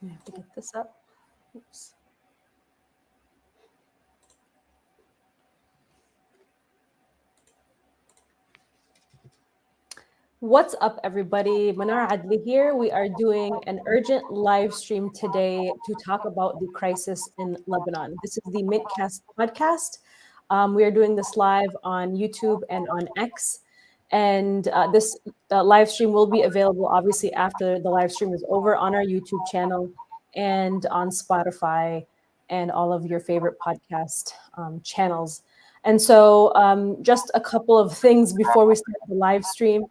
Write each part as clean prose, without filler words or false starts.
I have to get this up. Oops. What's up, everybody? Mnar Adley here. We are doing an urgent live stream today to talk about the crisis in Lebanon. This is the Mintcast podcast. We are doing this live on YouTube and on X. And this live stream will be available, obviously, after the live stream is over on our YouTube channel and on Spotify and all of your favorite podcast channels. And so, just a couple of things before we start the live stream.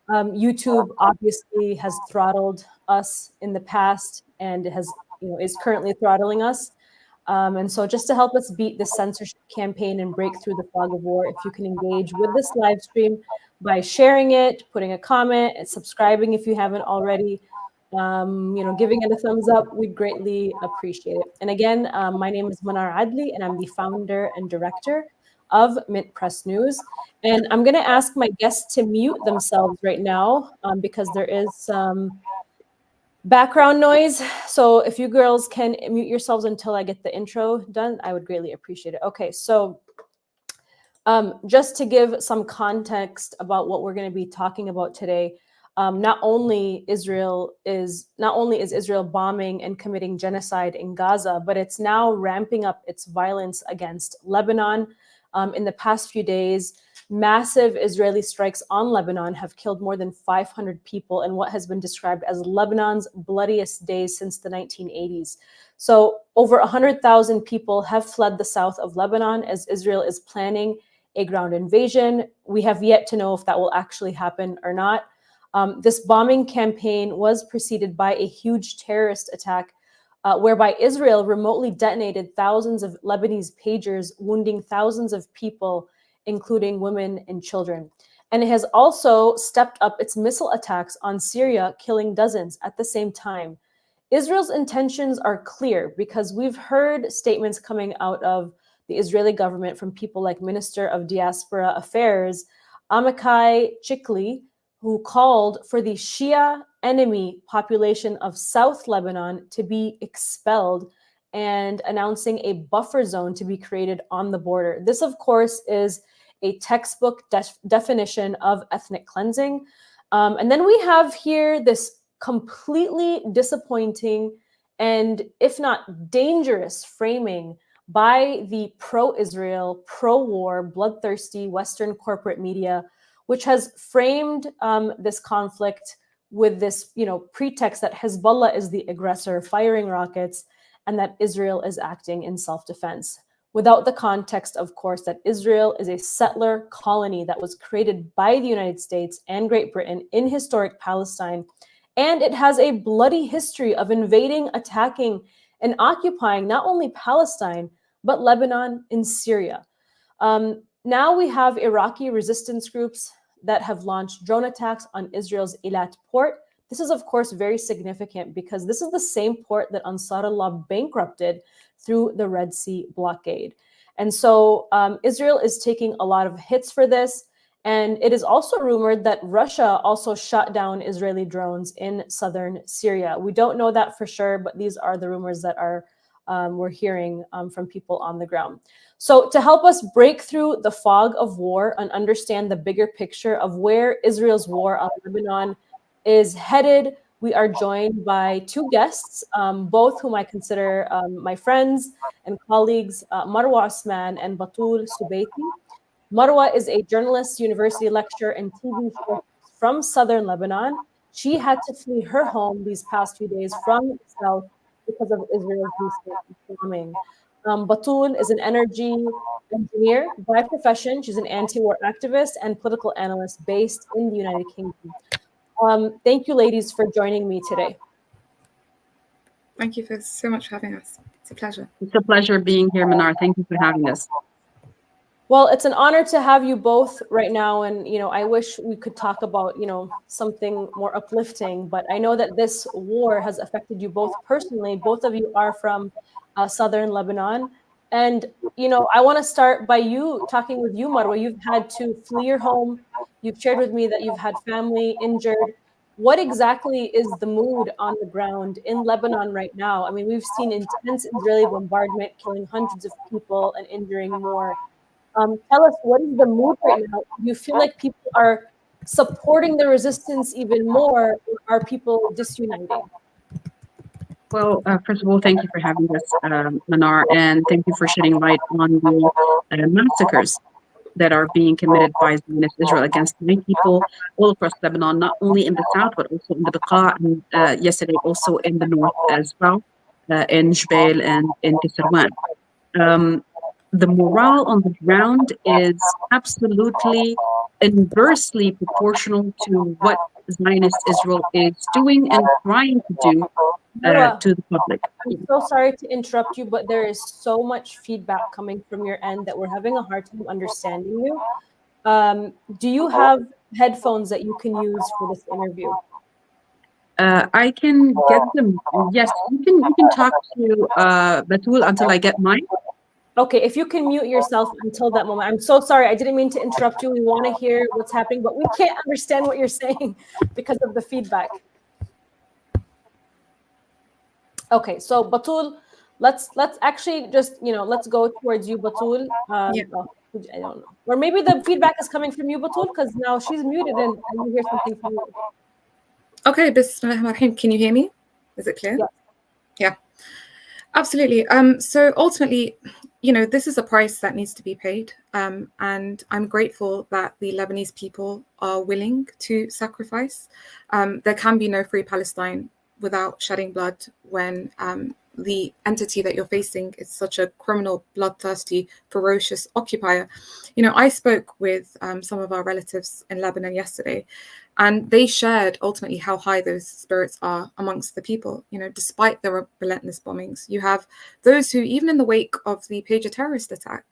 YouTube obviously has throttled us in the past and is currently throttling us. And so just to help us beat the censorship campaign and break through the fog of war, if you can engage with this live stream by sharing it, putting a comment, and subscribing if you haven't already, giving it a thumbs up, we'd greatly appreciate it. And again, my name is Mnar Adley, and I'm the founder and director of Mint Press News. And I'm going to ask my guests to mute themselves right now because there is some background noise. So if you girls can mute yourselves until I get the intro done, I would greatly appreciate it. Okay, so just to give some context about what we're going to be talking about today, not only is Israel bombing and committing genocide in Gaza, but it's now ramping up its violence against Lebanon. In the past few days, massive Israeli strikes on Lebanon have killed more than 500 people in what has been described as Lebanon's bloodiest days since the 1980s. So over 100,000 people have fled the south of Lebanon as Israel is planning a ground invasion. We have yet to know if that will actually happen or not. This bombing campaign was preceded by a huge terrorist attack whereby Israel remotely detonated thousands of Lebanese pagers, wounding thousands of people, including women and children. And it has also stepped up its missile attacks on Syria, killing dozens at the same time. Israel's intentions are clear because we've heard statements coming out of the Israeli government from people like Minister of Diaspora Affairs, Amichai Chikli, who called for the Shia enemy population of South Lebanon to be expelled and announcing a buffer zone to be created on the border. This, of course, is a textbook definition of ethnic cleansing. And then we have here this completely disappointing and, if not dangerous, framing by the pro-Israel, pro-war, bloodthirsty Western corporate media, which has framed this conflict with this, pretext that Hezbollah is the aggressor, firing rockets, and that Israel is acting in self-defense, without the context, of course, that Israel is a settler colony that was created by the United States and Great Britain in historic Palestine, and it has a bloody history of invading, attacking, and occupying not only Palestine, but Lebanon and Syria. Now we have Iraqi resistance groups that have launched drone attacks on Israel's Eilat port. This is, of course, very significant because this is the same port that Ansarullah bankrupted through the Red Sea blockade. And so Israel is taking a lot of hits for this. And it is also rumored that Russia also shot down Israeli drones in southern Syria. We don't know that for sure, but these are the rumors that we're hearing from people on the ground. So to help us break through the fog of war and understand the bigger picture of where Israel's war on Lebanon is headed, we are joined by two guests, both whom I consider my friends and colleagues, Marwa Osman and Batool Subeiti. Marwa is a journalist, university lecturer, and TV show from southern Lebanon. She had to flee her home these past few days from the south because of Israel's recent bombing. Batool is an energy engineer by profession. She's an anti-war activist and political analyst based in the United Kingdom. Thank you, ladies, for joining me today. Thank you so much for having us. It's a pleasure. It's a pleasure being here, Mnar. Thank you for having us. Well, it's an honor to have you both right now. And, I wish we could talk about, something more uplifting. But I know that this war has affected you both personally. Both of you are from southern Lebanon. And, I want to start by talking with you, Marwa. You've had to flee your home. You've shared with me that you've had family injured. what exactly is the mood on the ground in Lebanon right now? I mean, we've seen intense Israeli bombardment, killing hundreds of people and injuring more. Tell us, what is the mood right now? Do you feel like people are supporting the resistance even more, or are people disuniting? Well, first of all, thank you for having us, Mnar, and thank you for shedding light on the massacres that are being committed by Zionist Israel against civilian people all across Lebanon, not only in the south, but also in the Beqa, and yesterday also in the north as well, in Jbeil and in Kisarwan. Um, the morale on the ground is absolutely inversely proportional to what Zionist Israel is doing and trying to do Marwa, to the public. I'm so sorry to interrupt you, but there is so much feedback coming from your end that we're having a hard time understanding you. Do you have headphones that you can use for this interview? I can get them. Yes, you can talk to Batool until I get mine. Okay, if you can mute yourself until that moment. I'm so sorry. I didn't mean to interrupt you. We want to hear what's happening, but we can't understand what you're saying because of the feedback. Okay, so Batul, let's actually just, let's go towards you, Batul. Yeah. Oh, I don't know. Or maybe the feedback is coming from you, Batul, because now she's muted and you hear something from you. Okay, Bismillahirrahmanirrahim. Can you hear me? Is it clear? Yeah. Yeah. Absolutely. So ultimately, this is a price that needs to be paid. And I'm grateful that the Lebanese people are willing to sacrifice. There can be no free Palestine without shedding blood when the entity that you're facing is such a criminal, bloodthirsty, ferocious occupier. I spoke with some of our relatives in Lebanon yesterday, and they shared ultimately how high those spirits are amongst the people. Despite the relentless bombings, you have those who, even in the wake of the Pager terrorist attack,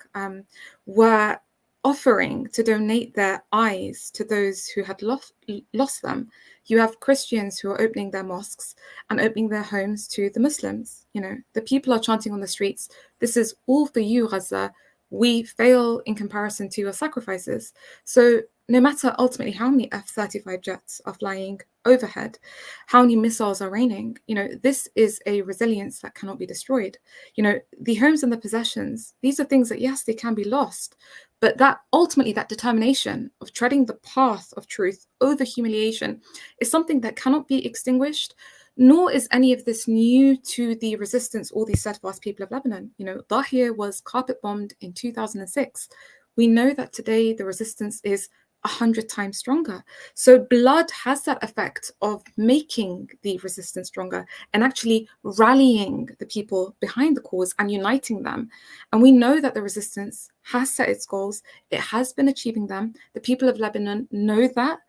were offering to donate their eyes to those who had lost them. You have Christians who are opening their mosques and opening their homes to the Muslims. The people are chanting on the streets, "This is all for you, Gaza. We fail in comparison to your sacrifices." So no matter ultimately how many F-35 jets are flying overhead, how many missiles are raining, this is a resilience that cannot be destroyed. The homes and the possessions, these are things that, yes, they can be lost, but that ultimately, that determination of treading the path of truth over humiliation is something that cannot be extinguished, nor is any of this new to the resistance or the steadfast people of Lebanon. Dahir was carpet bombed in 2006. We know that today the resistance is 100 times stronger. So blood has that effect of making the resistance stronger and actually rallying the people behind the cause and uniting them. And we know that the resistance has set its goals. It has been achieving them. The people of Lebanon know that.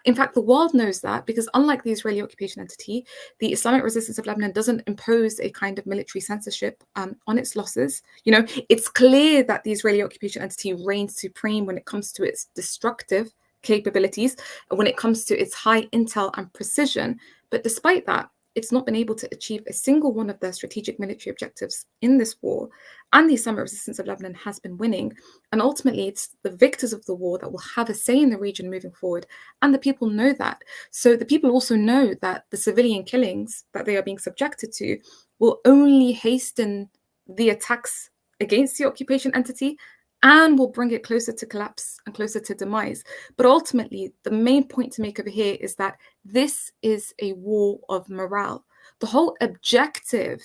In fact, the world knows that, because unlike the Israeli occupation entity, the Islamic resistance of Lebanon doesn't impose a kind of military censorship on its losses. It's clear that the Israeli occupation entity reigns supreme when it comes to its destructive capabilities, and when it comes to its high intel and precision. But despite that, it's not been able to achieve a single one of their strategic military objectives in this war. And the Islamic resistance of Lebanon has been winning. And ultimately, it's the victors of the war that will have a say in the region moving forward. And the people know that. So the people also know that the civilian killings that they are being subjected to will only hasten the attacks against the occupation entity and will bring it closer to collapse and closer to demise. But ultimately, the main point to make over here is that this is a war of morale. The whole objective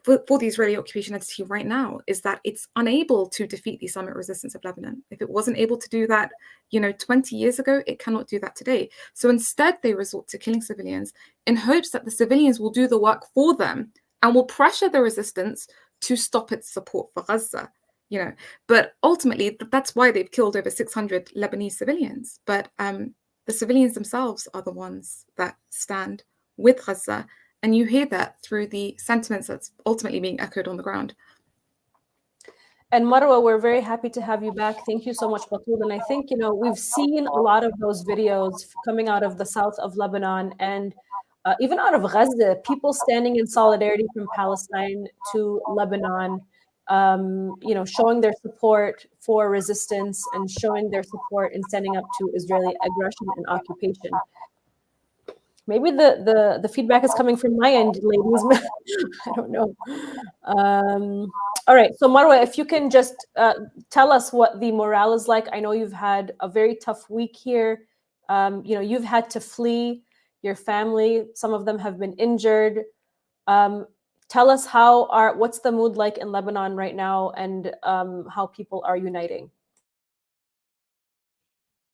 for the Israeli occupation entity right now is that it's unable to defeat the Islamic resistance of Lebanon. If it wasn't able to do that, 20 years ago, it cannot do that today. So instead, they resort to killing civilians in hopes that the civilians will do the work for them and will pressure the resistance to stop its support for Gaza. But ultimately, that's why they've killed over 600 Lebanese civilians. But the civilians themselves are the ones that stand with Gaza. And you hear that through the sentiments that's ultimately being echoed on the ground. And Marwa, we're very happy to have you back. Thank you so much, Batool. And I think, we've seen a lot of those videos coming out of the south of Lebanon and even out of Gaza, people standing in solidarity from Palestine to Lebanon, showing their support for resistance and showing their support in standing up to Israeli aggression and occupation. Maybe the feedback is coming from my end, ladies. I don't know. All right. So Marwa, if you can just tell us what the morale is like. I know you've had a very tough week here. You've had to flee your family. Some of them have been injured. Um, Tell us what's the mood like in Lebanon right now, and how people are uniting.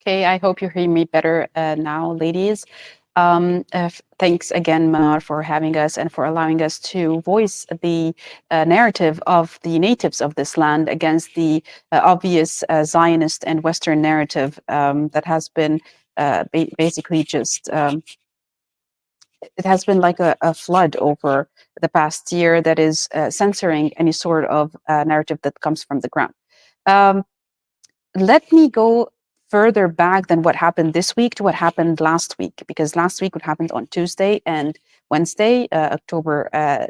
Okay, I hope you hear me better now, ladies. Thanks again, Mnar, for having us and for allowing us to voice the narrative of the natives of this land against the obvious Zionist and Western narrative that has been basically just it has been like a flood over the past year that is censoring any sort of narrative that comes from the ground. Let me go further back than what happened this week to what happened last week, because last week what happened on Tuesday and Wednesday,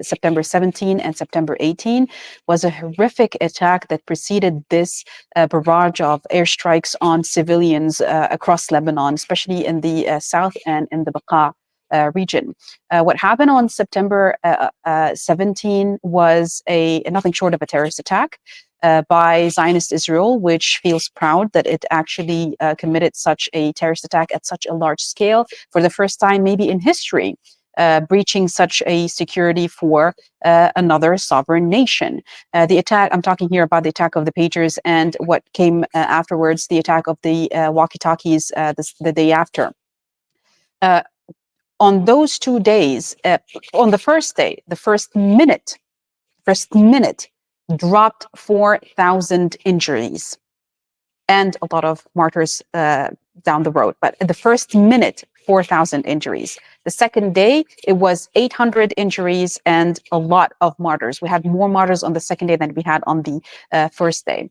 September 17 and September 18, was a horrific attack that preceded this barrage of airstrikes on civilians across Lebanon, especially in the south and in the Baqa region. What happened on September 17 was nothing short of a terrorist attack by Zionist Israel, which feels proud that it actually committed such a terrorist attack at such a large scale for the first time, maybe in history, breaching such a security for another sovereign nation. The attack, I'm talking here about the attack of the pagers and what came afterwards, the attack of the walkie-talkies the day after. On those 2 days, on the first day, the first minute, dropped 4,000 injuries and a lot of martyrs down the road. But the first minute, 4,000 injuries. The second day, it was 800 injuries and a lot of martyrs. We had more martyrs on the second day than we had on the first day.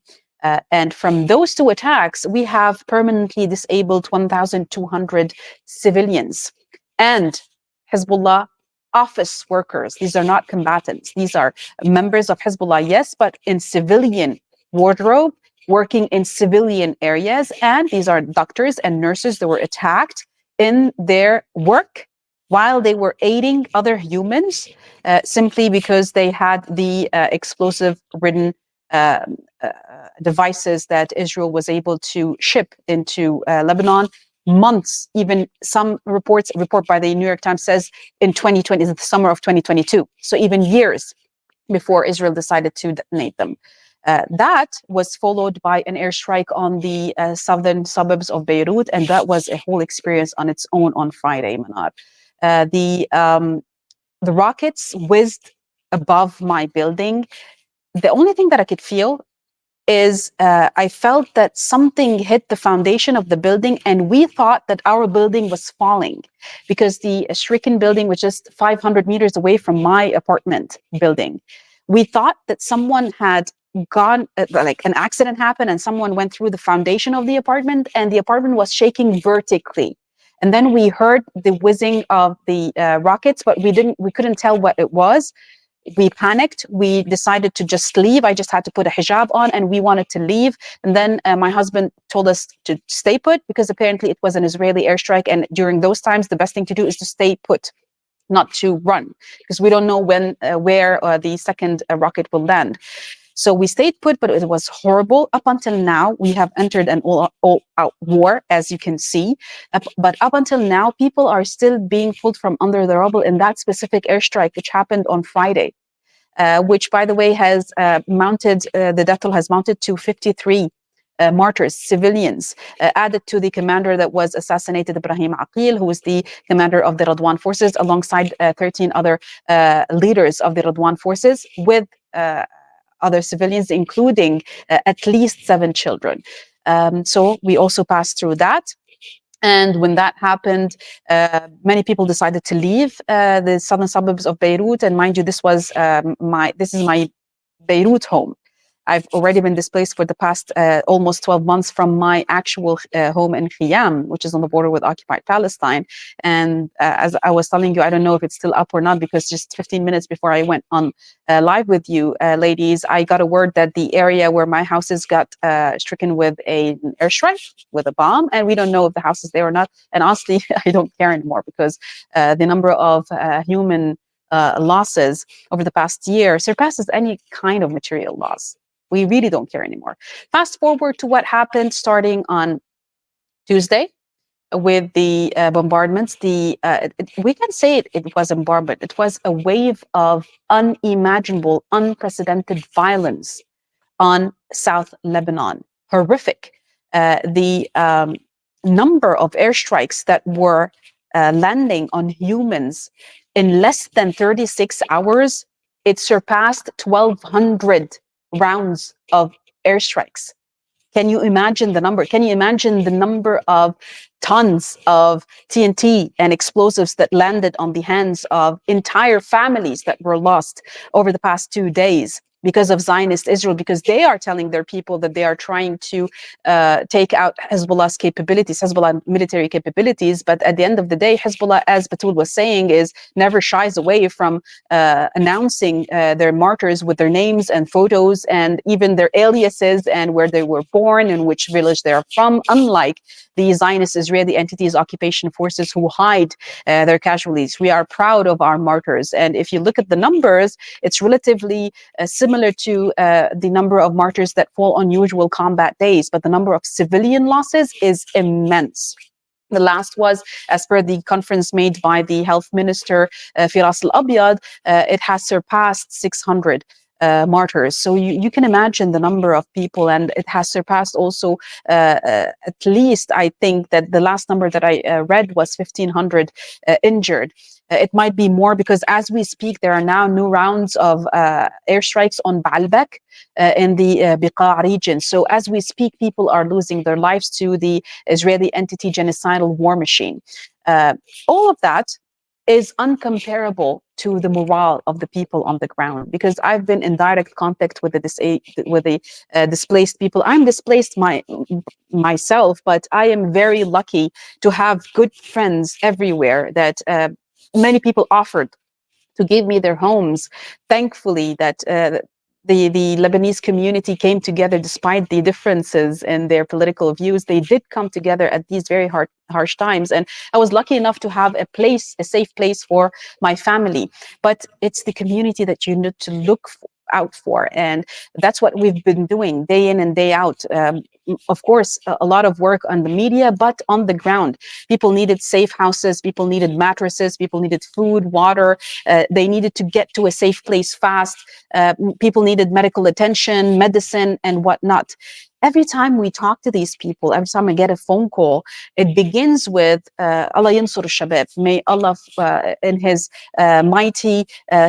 And from those two attacks, we have permanently disabled 1,200 civilians and Hezbollah office workers. These are not combatants. These are members of Hezbollah, yes, but in civilian wardrobe, working in civilian areas. And these are doctors and nurses that were attacked in their work while they were aiding other humans, simply because they had the explosive-ridden devices that Israel was able to ship into Lebanon. Months, even some report by the New York Times says in 2020, the summer of 2022. So even years before Israel decided to detonate them. That was followed by an airstrike on the southern suburbs of Beirut, and that was a whole experience on its own on Friday, Mnar. The rockets whizzed above my building. The only thing that I could feel is I felt that something hit the foundation of the building, and we thought that our building was falling because the stricken building was just 500 meters away from my apartment building. We thought that someone had gone, like an accident happened and someone went through the foundation of the apartment and the apartment was shaking vertically. And then we heard the whizzing of the rockets, but we couldn't tell what it was. We panicked. We decided to just leave. I just had to put a hijab on and we wanted to leave. And then my husband told us to stay put because apparently it was an Israeli airstrike. And during those times, the best thing to do is to stay put, not to run, because we don't know where the second rocket will land. So we stayed put, but it was horrible. Up until now, we have entered an all-out war, as you can see. But up until now, people are still being pulled from under the rubble in that specific airstrike, which happened on Friday, which, by the way, has the death toll has mounted to 53 martyrs, civilians, added to the commander that was assassinated, Ibrahim Aqil, who was the commander of the Radwan forces, alongside 13 other leaders of the Radwan forces, with other civilians, including at least 7 children. So we also passed through that. And when that happened, many people decided to leave the southern suburbs of Beirut. And mind you, this is my Beirut home. I've already been displaced for the past almost 12 months from my actual home in Khiyam, which is on the border with occupied Palestine. And as I was telling you, I don't know if it's still up or not, because just 15 minutes before I went on live with you, ladies, I got a word that the area where my houses got stricken with an airstrike, with a bomb, and we don't know if the house is there or not. And honestly, I don't care anymore, because the number of human losses over the past year surpasses any kind of material loss. We really don't care anymore. Fast forward to what happened starting on Tuesday with the bombardments. We can say it was a bombardment. It was a wave of unimaginable, unprecedented violence on South Lebanon. Horrific. The number of airstrikes that were landing on humans in less than 36 hours, it surpassed 1,200 rounds of airstrikes. Can you imagine the number? Can you imagine the number of tons of TNT and explosives that landed on the hands of entire families that were lost over the past 2 days because of Zionist Israel, because they are telling their people that they are trying to take out Hezbollah's capabilities, Hezbollah military capabilities. But at the end of the day, Hezbollah, as Batool was saying, is never shies away from announcing their martyrs with their names and photos and even their aliases and where they were born and which village they are from, unlike the Zionist Israeli entities, occupation forces, who hide their casualties. We are proud of our martyrs. And if you look at the numbers, it's relatively similar to the number of martyrs that fall on usual combat days, but the number of civilian losses is immense. The last was, as per the conference made by the health minister, Firas Al-Abyad, it has surpassed 600 martyrs. So you can imagine the number of people, and it has surpassed also at least, I think that the last number that I read was 1,500 injured. It might be more, because as we speak, there are now new rounds of airstrikes on Baalbek in the Biqa region. So as we speak, people are losing their lives to the Israeli entity genocidal war machine. All of that is uncomparable to the morale of the people on the ground, because I've been in direct contact with the displaced people. I'm displaced myself, but I am very lucky to have good friends everywhere that many people offered to give me their homes. Thankfully, that the Lebanese community came together despite the differences in their political views. They did come together at these very harsh times. And I was lucky enough to have a safe place for my family. But it's the community that you need to look out for. And that's what we've been doing day in and day out. Of course, a lot of work on the media, but on the ground, people needed safe houses, people needed mattresses, people needed food, water. They needed to get to a safe place fast. People needed medical attention, medicine, and whatnot. Every time we talk to these people, every time I get a phone call, it begins with Allah yansur shabab. May Allah, in His mighty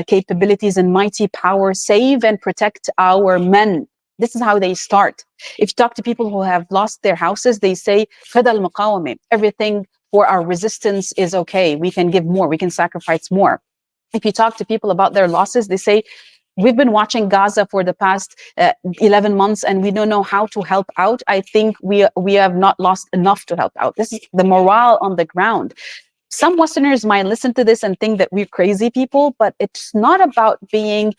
capabilities and mighty power, save and protect our men. This is how they start. If you talk to people who have lost their houses, they say, "Fada al-muqawami." Everything for our resistance is okay. We can give more. We can sacrifice more. If you talk to people about their losses, they say, "We've been watching Gaza for the past 11 months and we don't know how to help out. I think we have not lost enough to help out." This is the morale on the ground. Some Westerners might listen to this and think that we're crazy people, but it's not about being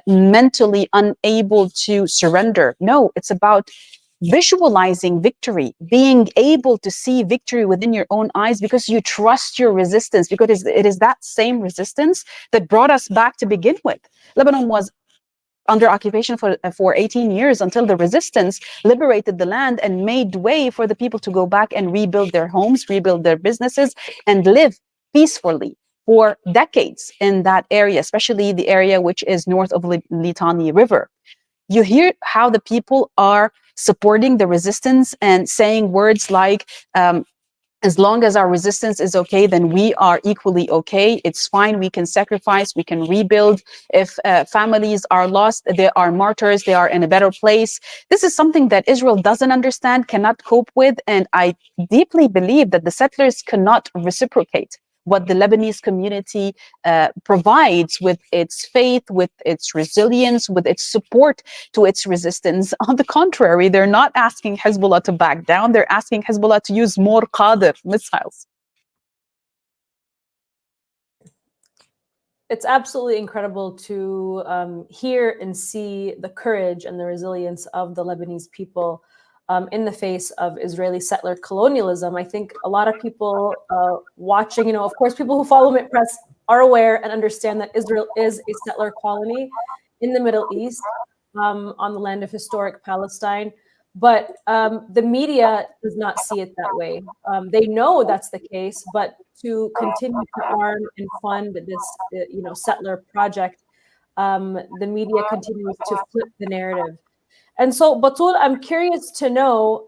mentally unable to surrender. No, it's about visualizing victory, being able to see victory within your own eyes, because you trust your resistance, because it is that same resistance that brought us back to begin with. Lebanon was under occupation for 18 years until the resistance liberated the land and made way for the people to go back and rebuild their homes, rebuild their businesses, and live peacefully for decades in that area, especially the area which is north of Litani River. You hear how the people are supporting the resistance and saying words like, as long as our resistance is okay, then we are equally okay. It's fine. We can sacrifice. We can rebuild. If families are lost, they are martyrs. They are in a better place. This is something that Israel doesn't understand, cannot cope with. And I deeply believe that the settlers cannot reciprocate. what the Lebanese community provides with its faith, with its resilience, with its support to its resistance. On the contrary, they're not asking Hezbollah to back down. They're asking Hezbollah to use more Qadir missiles. It's absolutely incredible to hear and see the courage and the resilience of the Lebanese people in the face of Israeli settler colonialism. I think a lot of people watching, of course, people who follow MIT Press are aware and understand that Israel is a settler colony in the Middle East on the land of historic Palestine. But the media does not see it that way. They know that's the case, but to continue to arm and fund this, settler project, the media continues to flip the narrative. And so, Batool, I'm curious to know,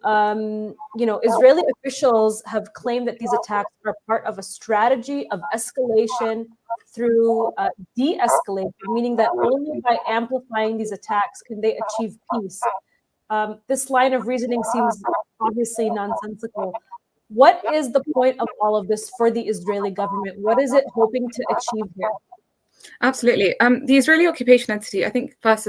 Israeli officials have claimed that these attacks are part of a strategy of escalation through de-escalation, meaning that only by amplifying these attacks can they achieve peace. This line of reasoning seems obviously nonsensical. What is the point of all of this for the Israeli government? What is it hoping to achieve here? Absolutely. The Israeli occupation entity, I think first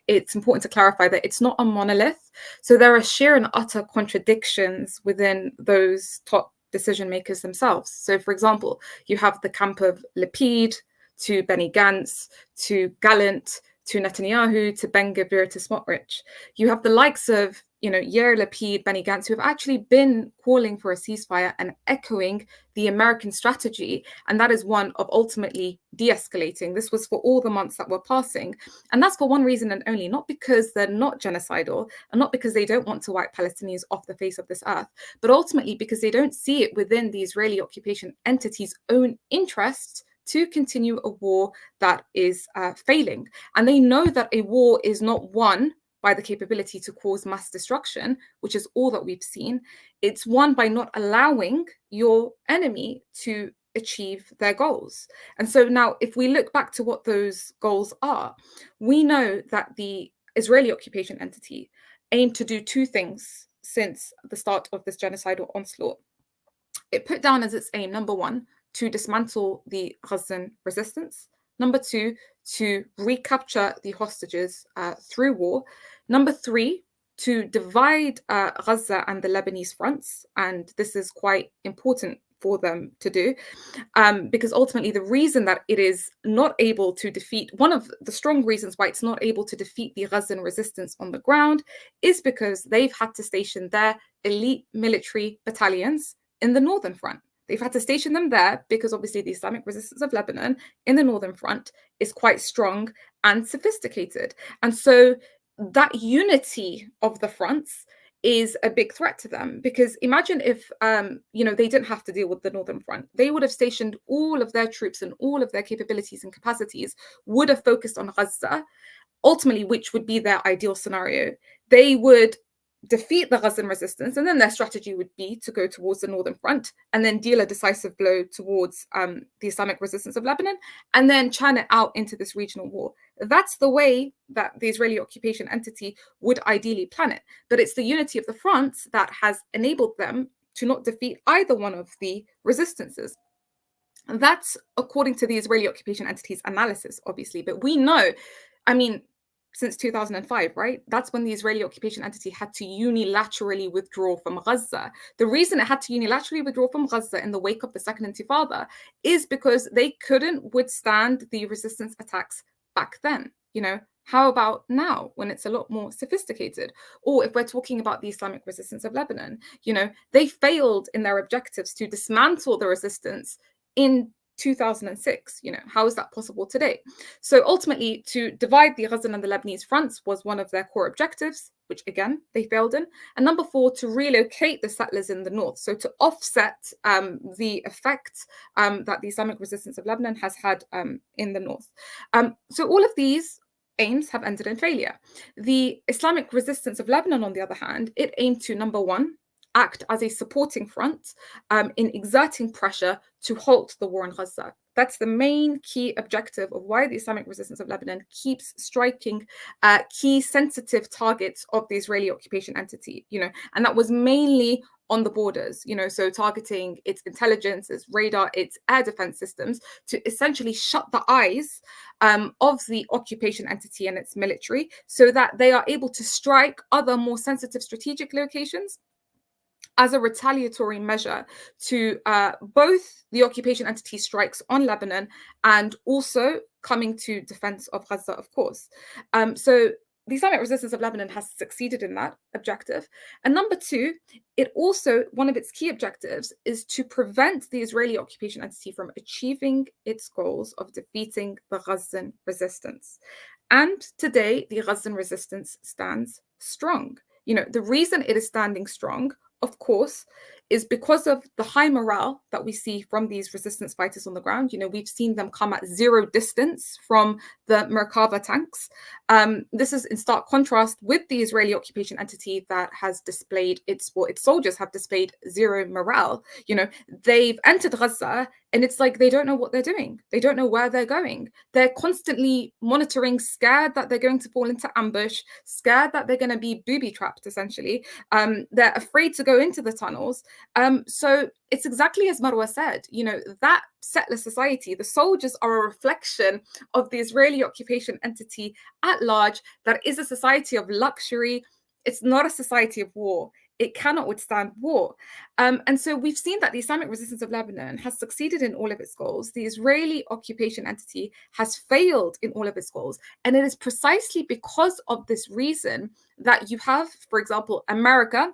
it's important to clarify that it's not a monolith. So there are sheer and utter contradictions within those top decision makers themselves. So for example, you have the camp of Lapid to Benny Gantz to Gallant to Netanyahu to Ben Gvir to Smotrich. You have the likes of Yair Lapid, Benny Gantz, who have actually been calling for a ceasefire and echoing the American strategy. And that is one of ultimately de-escalating. This was for all the months that were passing. And that's for one reason and only, not because they're not genocidal and not because they don't want to wipe Palestinians off the face of this earth, but ultimately because they don't see it within the Israeli occupation entity's own interests to continue a war that is failing. And they know that a war is not won by the capability to cause mass destruction, which is all that we've seen. It's won by not allowing your enemy to achieve their goals. And so now, if we look back to what those goals are, we know that the Israeli occupation entity aimed to do two things since the start of this genocidal onslaught. It put down as its aim, number one, to dismantle the Gazan resistance. Number two, to recapture the hostages through war. Number three, to divide Gaza and the Lebanese fronts. And this is quite important for them to do, because ultimately the reason that it is not able to defeat, one of the strong reasons why it's not able to defeat the Gazan resistance on the ground is because they've had to station their elite military battalions in the northern front. They've had to station them there because obviously the Islamic resistance of Lebanon in the northern front is quite strong and sophisticated. And so that unity of the fronts is a big threat to them, because imagine if they didn't have to deal with the northern front. They would have stationed all of their troops and all of their capabilities and capacities would have focused on Gaza, ultimately, which would be their ideal scenario. They would defeat the Gazan resistance, and then their strategy would be to go towards the northern front and then deal a decisive blow towards the Islamic resistance of Lebanon, and then churn it out into this regional war. That's the way that the Israeli occupation entity would ideally plan it. But it's the unity of the fronts that has enabled them to not defeat either one of the resistances. And that's according to the Israeli occupation entity's analysis, obviously. But we know, since 2005, right? That's when the Israeli occupation entity had to unilaterally withdraw from Gaza. The reason it had to unilaterally withdraw from Gaza in the wake of the Second Intifada is because they couldn't withstand the resistance attacks back then. How about now, when it's a lot more sophisticated? Or if we're talking about the Islamic resistance of Lebanon, they failed in their objectives to dismantle the resistance in 2006. How is that possible today? So ultimately, to divide the Gazan and the Lebanese fronts was one of their core objectives, which again, they failed in. And number four, to relocate the settlers in the north. So to offset the effect that the Islamic resistance of Lebanon has had in the north. So all of these aims have ended in failure. The Islamic resistance of Lebanon, on the other hand, it aimed to, number one, act as a supporting front in exerting pressure to halt the war in Gaza. That's the main key objective of why the Islamic resistance of Lebanon keeps striking key sensitive targets of the Israeli occupation entity, and that was mainly on the borders, so targeting its intelligence, its radar, its air defense systems to essentially shut the eyes of the occupation entity and its military so that they are able to strike other more sensitive strategic locations as a retaliatory measure to both the occupation entity strikes on Lebanon and also coming to defense of Gaza, of course. So the Islamic Resistance of Lebanon has succeeded in that objective. And number two, one of its key objectives is to prevent the Israeli occupation entity from achieving its goals of defeating the Gazan resistance. And today, the Gazan resistance stands strong. The reason it is standing strong, of course, is because of the high morale that we see from these resistance fighters on the ground. We've seen them come at zero distance from the Merkava tanks. This is in stark contrast with the Israeli occupation entity that has displayed its soldiers have displayed zero morale. They've entered Gaza and it's like they don't know what they're doing. They don't know where they're going. They're constantly monitoring, scared that they're going to fall into ambush, scared that they're going to be booby trapped, essentially. They're afraid to go into the tunnels. So it's exactly as Marwa said, that settler society, the soldiers are a reflection of the Israeli occupation entity at large. That is a society of luxury. It's not a society of war. It cannot withstand war. And so we've seen that the Islamic Resistance of Lebanon has succeeded in all of its goals. The Israeli occupation entity has failed in all of its goals. And it is precisely because of this reason that you have, for example, America,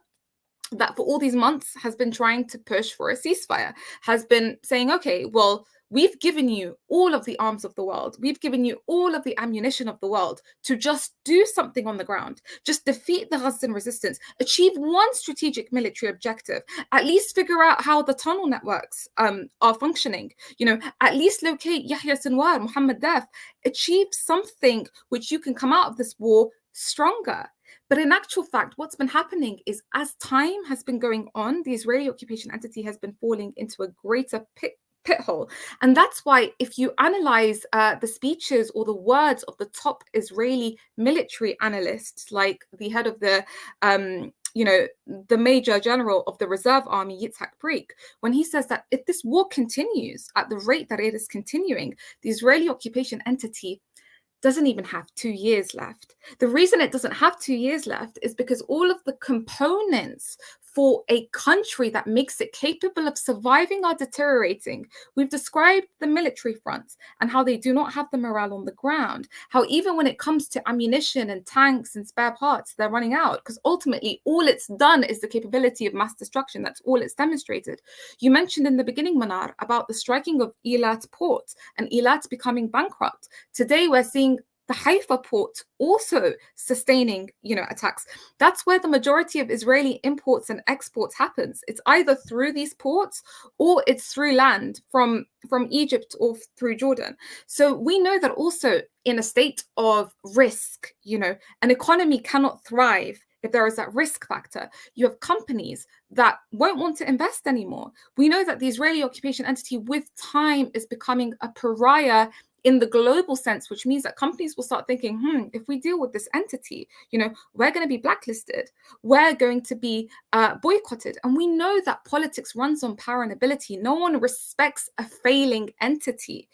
that for all these months has been trying to push for a ceasefire, has been saying, okay, well, we've given you all of the arms of the world. We've given you all of the ammunition of the world to just do something on the ground, just defeat the Gazan resistance, achieve one strategic military objective, at least figure out how the tunnel networks are functioning, at least locate Yahya Sinwar, Mohammed Daf, achieve something which you can come out of this war stronger. But in actual fact, what's been happening is as time has been going on, the Israeli occupation entity has been falling into a greater pit hole. And that's why if you analyze the speeches or the words of the top Israeli military analysts, like the head of the major general of the reserve army, Yitzhak Brik, when he says that if this war continues at the rate that it is continuing, the Israeli occupation entity doesn't even have 2 years left. The reason it doesn't have 2 years left is because all of the components for a country that makes it capable of surviving are deteriorating. We've described the military front and how they do not have the morale on the ground, how even when it comes to ammunition and tanks and spare parts, they're running out because ultimately all it's done is the capability of mass destruction. That's all it's demonstrated. You mentioned in the beginning, Mnar, about the striking of Eilat port and Eilat becoming bankrupt. Today we're seeing the Haifa port also sustaining, attacks. That's where the majority of Israeli imports and exports happens. It's either through these ports or it's through land from Egypt or through Jordan. So we know that also in a state of risk, an economy cannot thrive if there is that risk factor. You have companies that won't want to invest anymore. We know that the Israeli occupation entity with time is becoming a pariah in the global sense, which means that companies will start thinking, if we deal with this entity, we're going to be blacklisted. We're going to be boycotted. And we know that politics runs on power and ability. No one respects a failing entity,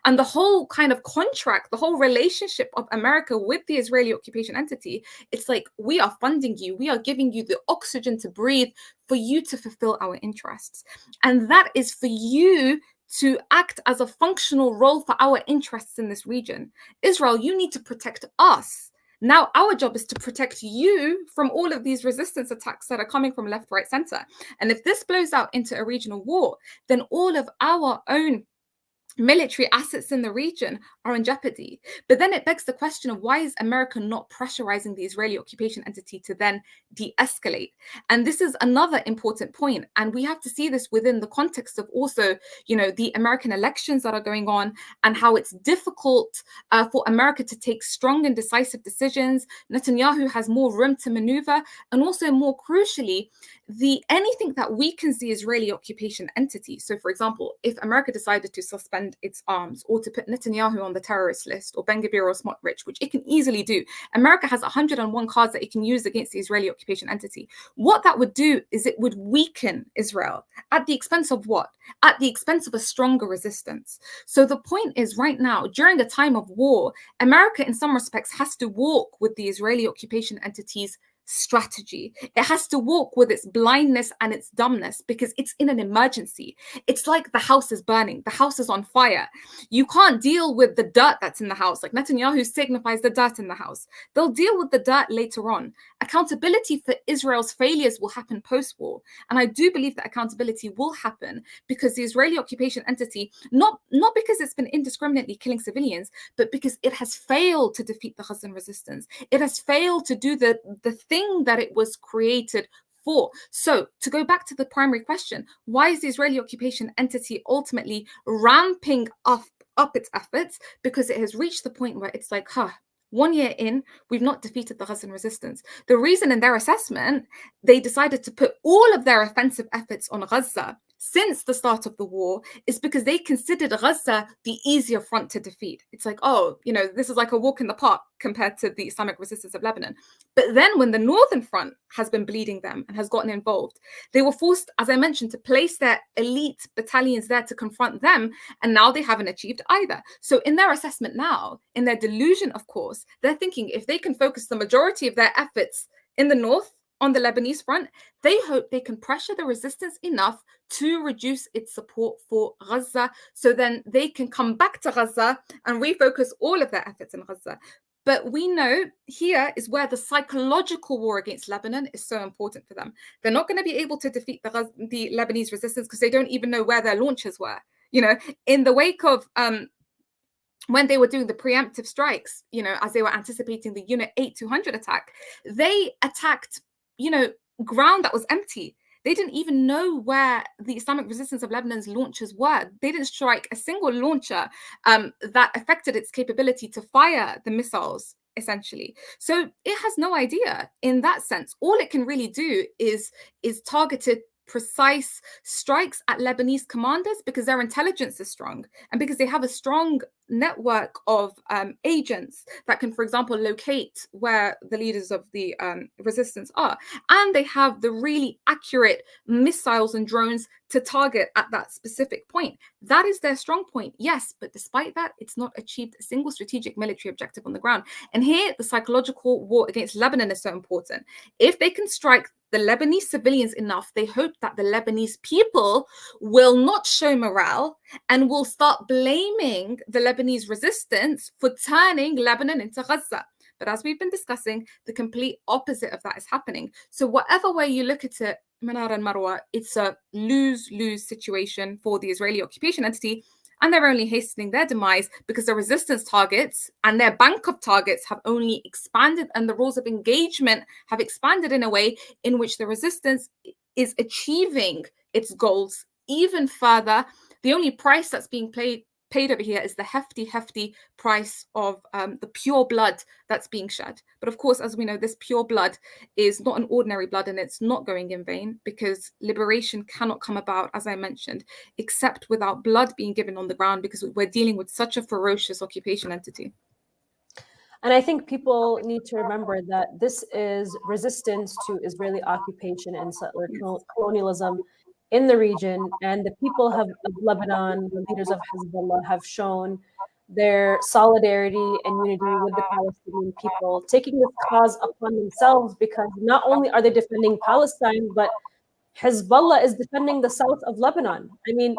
and the whole kind of contract, the whole relationship of America with the Israeli occupation entity, it's like, we are funding you. We are giving you the oxygen to breathe for you to fulfill our interests. And that is for you to act as a functional role for our interests in this region. Israel, you need to protect us. Now our job is to protect you from all of these resistance attacks that are coming from left, right, center. And if this blows out into a regional war, then all of our own military assets in the region are in jeopardy. But then it begs the question of why is America not pressurizing the Israeli occupation entity to then de-escalate? And this is another important point. And we have to see this within the context of also, the American elections that are going on and how it's difficult for America to take strong and decisive decisions. Netanyahu has more room to maneuver. And also more crucially, anything that weakens the Israeli occupation entity. So, for example, if America decided to suspend its arms or to put Netanyahu on the terrorist list or Ben Gvir or Smotrich, which it can easily do, America has 101 cards that it can use against the Israeli occupation entity. What that would do is it would weaken Israel at the expense of what? At the expense of a stronger resistance. So the point is, right now, during a time of war, America, in some respects, has to walk with the Israeli occupation entity's strategy. It has to walk with its blindness and its dumbness because it's in an emergency. It's like the house is burning, the house is on fire. You can't deal with the dirt that's in the house. Like Netanyahu signifies the dirt in the house. They'll deal with the dirt later on. Accountability for Israel's failures will happen post-war. And I do believe that accountability will happen because the Israeli occupation entity, not because it's been indiscriminately killing civilians, but because it has failed to defeat the Ghazan resistance. It has failed to do the thing that it was created for. So to go back to the primary question, why is the Israeli occupation entity ultimately ramping up its efforts? Because it has reached the point where it's like, 1 year in, we've not defeated the Ghazan resistance. The reason in their assessment, they decided to put all of their offensive efforts on Gaza since the start of the war is because they considered Gaza the easier front to defeat. It's like, this is like a walk in the park compared to the Islamic resistance of Lebanon. But then when the northern front has been bleeding them and has gotten involved, they were forced, as I mentioned, to place their elite battalions there to confront them. And now they haven't achieved either. So in their assessment now, in their delusion, of course, they're thinking if they can focus the majority of their efforts in the north, on the Lebanese front, they hope they can pressure the resistance enough to reduce its support for Gaza, so then they can come back to Gaza and refocus all of their efforts in Gaza. But we know here is where the psychological war against Lebanon is so important for them. They're not going to be able to defeat the Lebanese resistance because they don't even know where their launchers were. In the wake of when they were doing the preemptive strikes, as they were anticipating the Unit 8200 attack, they attacked ground that was empty. They didn't even know where the Islamic resistance of Lebanon's launchers were. They didn't strike a single launcher that affected its capability to fire the missiles, essentially. So it has no idea in that sense. All it can really do is targeted, precise strikes at Lebanese commanders because their intelligence is strong and because they have a strong network of agents that can, for example, locate where the leaders of the resistance are. And they have the really accurate missiles and drones to target at that specific point. That is their strong point, yes, but despite that, it's not achieved a single strategic military objective on the ground. And here, the psychological war against Lebanon is so important. If they can strike the Lebanese civilians enough, they hope that the Lebanese people will not show morale and will start blaming the Lebanese resistance for turning Lebanon into Gaza. But as we've been discussing, the complete opposite of that is happening. So whatever way you look at it, Mnar and Marwa, it's a lose-lose situation for the Israeli occupation entity, and they're only hastening their demise because the resistance targets and their bank of targets have only expanded, and the rules of engagement have expanded in a way in which the resistance is achieving its goals even further. The only price that's being paid over here is the hefty price of the pure blood that's being shed. But of course, as we know, this pure blood is not an ordinary blood, and it's not going in vain because liberation cannot come about, as I mentioned, except without blood being given on the ground, because we're dealing with such a ferocious occupation entity. And I think people need to remember that this is resistance to Israeli occupation and settler colonialism in the region. And the people of Lebanon, the leaders of Hezbollah, have shown their solidarity and unity with the Palestinian people, taking this cause upon themselves, because not only are they defending Palestine, but Hezbollah is defending the south of Lebanon. I mean,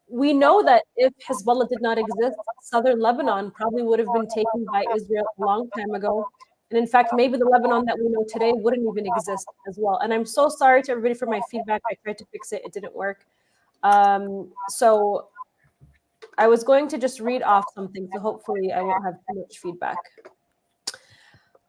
we know that if Hezbollah did not exist, southern Lebanon probably would have been taken by Israel a long time ago. And in fact, maybe the Lebanon that we know today wouldn't even exist as well. And I'm so sorry to everybody for my feedback. I tried to fix it. It didn't work. So I was going to just read off something. So hopefully I won't have too much feedback.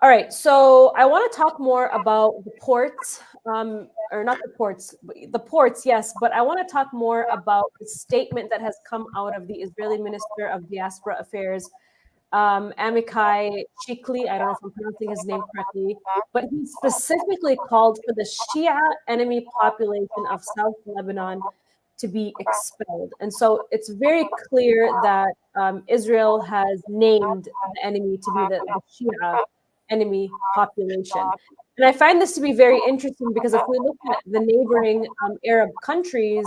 All right, so I want to talk more about the ports, or not the ports, the ports, yes, but I want to talk more about the statement that has come out of the Israeli Minister of Diaspora Affairs, Amikai Shikli, I don't know if I'm pronouncing his name correctly, but he specifically called for the Shia enemy population of South Lebanon to be expelled. And so it's very clear that Israel has named the enemy to be the Shia enemy population. And I find this to be very interesting because if we look at the neighboring Arab countries,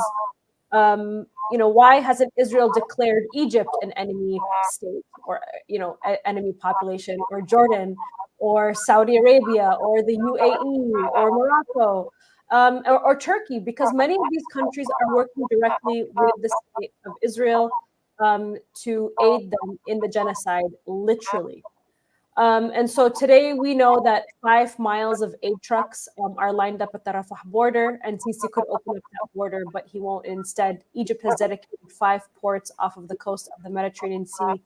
why hasn't Israel declared Egypt an enemy state or, enemy population, or Jordan or Saudi Arabia or the UAE or Morocco or Turkey? Because many of these countries are working directly with the state of Israel to aid them in the genocide, literally. And so today we know that 5 miles of aid trucks are lined up at the Rafah border, and Sisi could open up that border, but he won't. Instead, Egypt has dedicated 5 ports off of the coast of the Mediterranean Sea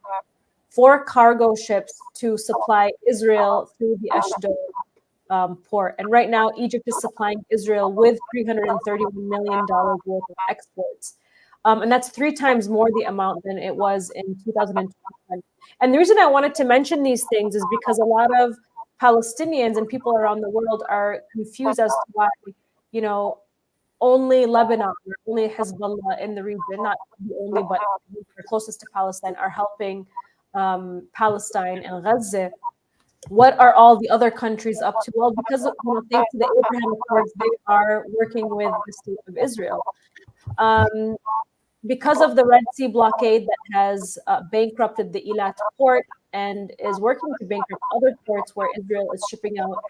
for cargo ships to supply Israel through the Ashdod port. And right now, Egypt is supplying Israel with $331 million worth of exports. And that's 3 times more the amount than it was in 2021. And the reason I wanted to mention these things is because a lot of Palestinians and people around the world are confused as to why, only Lebanon or only Hezbollah in the region, not the only, but the closest to Palestine, are helping Palestine and Gaza. What are all the other countries up to? Well, because thanks to the Abraham Accords, they are working with the state of Israel. Because of the Red Sea blockade that has bankrupted the Eilat port and is working to bankrupt other ports where Israel is shipping out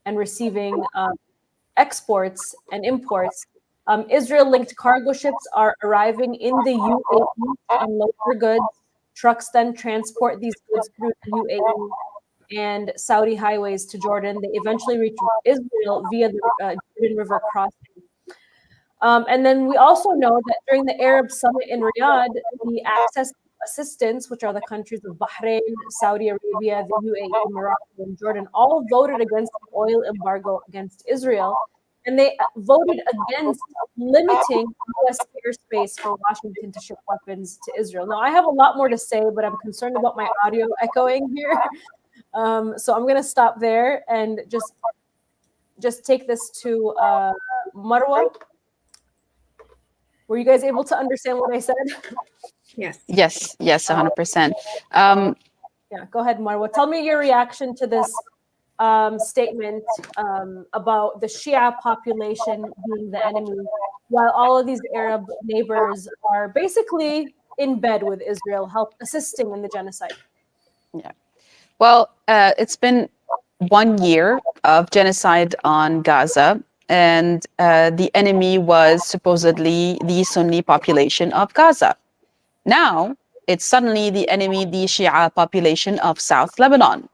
and receiving exports and imports, Israel-linked cargo ships are arriving in the UAE to unload their goods. Trucks then transport these goods through the UAE and Saudi highways to Jordan. They eventually reach Israel via the Jordan River crossing. And then we also know that during the Arab Summit in Riyadh, the Access Assistance, which are the countries of Bahrain, Saudi Arabia, the UAE, Morocco, and Jordan, all voted against the oil embargo against Israel. And they voted against limiting U.S. airspace for Washington to ship weapons to Israel. Now, I have a lot more to say, but I'm concerned about my audio echoing here. So I'm going to stop there and just take this to Marwa. Were you guys able to understand what I said? Yes. Yes, 100%. Yeah, go ahead, Marwa. Tell me your reaction to this statement about the Shia population being the enemy, while all of these Arab neighbors are basically in bed with Israel, assisting in the genocide. Yeah. Well, it's been 1 year of genocide on Gaza, and the enemy was supposedly the Sunni population of Gaza. Now, it's suddenly the enemy, the Shia population of South Lebanon.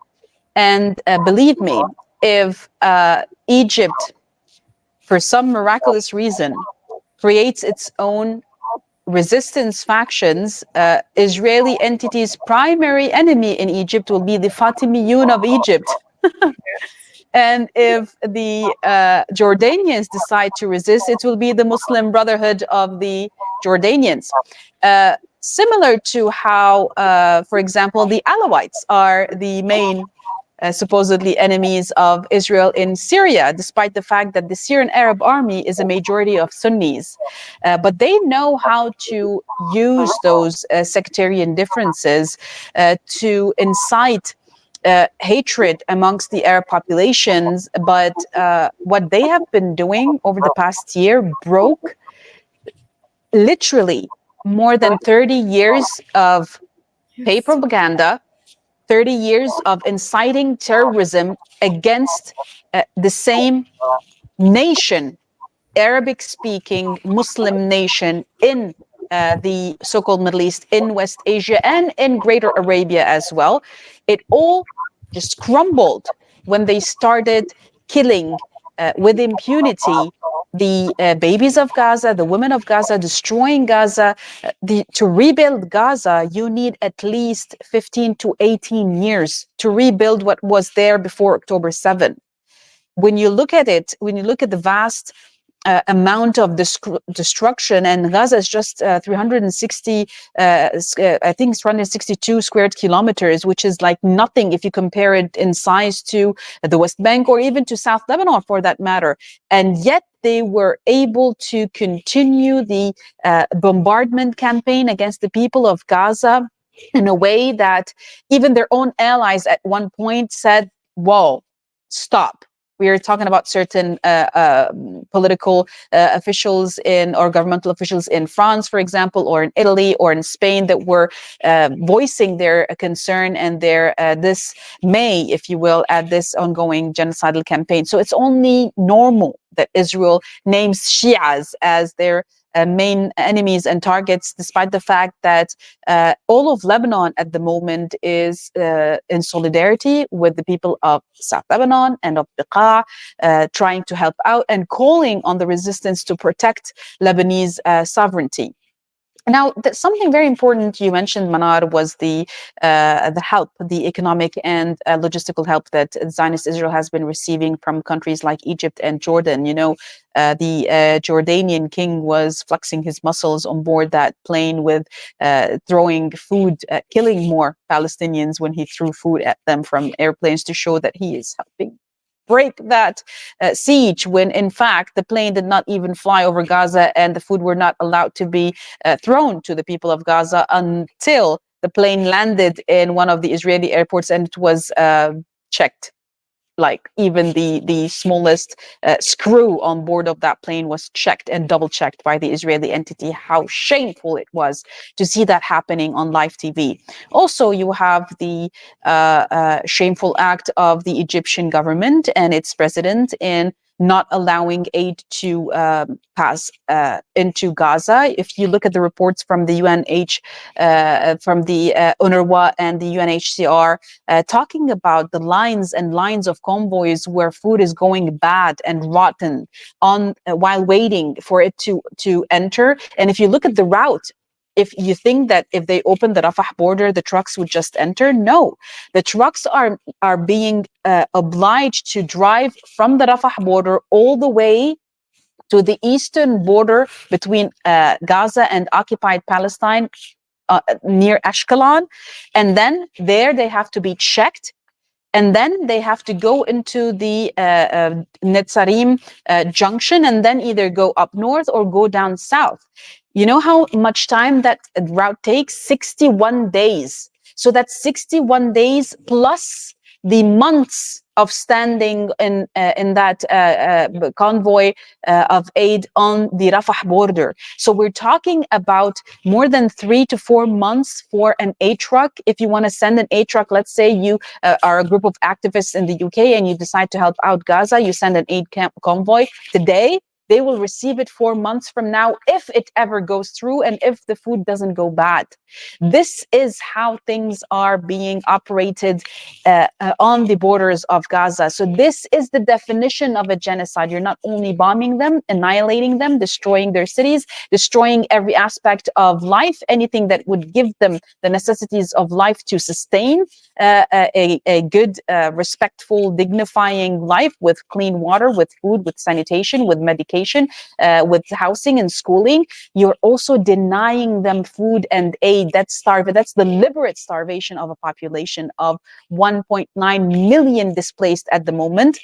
And believe me, if Egypt, for some miraculous reason, creates its own resistance factions, Israeli entities' primary enemy in Egypt will be the Fatimiyun of Egypt. And if the Jordanians decide to resist, it will be the Muslim Brotherhood of the Jordanians. Similar to how, for example, the Alawites are the main supposedly enemies of Israel in Syria, despite the fact that the Syrian Arab army is a majority of Sunnis. But they know how to use those sectarian differences to incite hatred amongst the Arab populations. But what they have been doing over the past year broke literally more than 30 years of paid propaganda, 30 years of inciting terrorism against the same nation, Arabic-speaking Muslim nation in the so-called Middle East, in West Asia, and in Greater Arabia as well. It all just crumbled when they started killing with impunity the babies of Gaza, the women of Gaza, destroying Gaza. To rebuild Gaza, you need at least 15 to 18 years to rebuild what was there before October 7. When you look at it, when you look at the vast amount of destruction, and Gaza is just 360, I think it's 362 square kilometers, which is like nothing if you compare it in size to the West Bank or even to South Lebanon for that matter. And yet they were able to continue the bombardment campaign against the people of Gaza in a way that even their own allies at one point said, whoa, stop. We are talking about certain political officials or governmental officials in France, for example, or in Italy or in Spain that were voicing their concern and their dismay, if you will, at this ongoing genocidal campaign. So it's only normal that Israel names Shias as their main enemies and targets, despite the fact that all of Lebanon at the moment is in solidarity with the people of South Lebanon and of Beqa, trying to help out and calling on the resistance to protect Lebanese sovereignty. Now, something very important you mentioned, Mnar, was the help, the economic and logistical help that Zionist Israel has been receiving from countries like Egypt and Jordan. You know, the Jordanian king was flexing his muscles on board that plane with throwing food, killing more Palestinians when he threw food at them from airplanes to show that he is helping break that siege, when in fact the plane did not even fly over Gaza and the food were not allowed to be thrown to the people of Gaza until the plane landed in one of the Israeli airports and it was checked. Like even the smallest screw on board of that plane was checked and double checked by the Israeli entity. How shameful it was to see that happening on live TV. Also, you have the shameful act of the Egyptian government and its president in not allowing aid to pass into Gaza. If you look at the reports from the from the UNRWA and the UNHCR, talking about the lines and lines of convoys where food is going bad and rotten on while waiting for it to enter. And if you look at the route, if you think that if they open the Rafah border, the trucks would just enter, no. The trucks are being obliged to drive from the Rafah border all the way to the eastern border between Gaza and occupied Palestine near Ashkelon. And then there they have to be checked. And then they have to go into the Netzarim junction and then either go up north or go down south. You know how much time that route takes? 61 days. So that's 61 days plus the months of standing in that convoy of aid on the Rafah border. So we're talking about more than 3 to 4 months for an aid truck. If you want to send an aid truck, let's say you are a group of activists in the UK and you decide to help out Gaza, you send an aid convoy today. They will receive it 4 months from now if it ever goes through and if the food doesn't go bad. This is how things are being operated on the borders of Gaza. So this is the definition of a genocide. You're not only bombing them, annihilating them, destroying their cities, destroying every aspect of life, anything that would give them the necessities of life to sustain a good, respectful, dignifying life with clean water, with food, with sanitation, with medication, with housing and schooling. You're also denying them food and aid. That's the deliberate starvation of a population of 1.9 million displaced at the moment,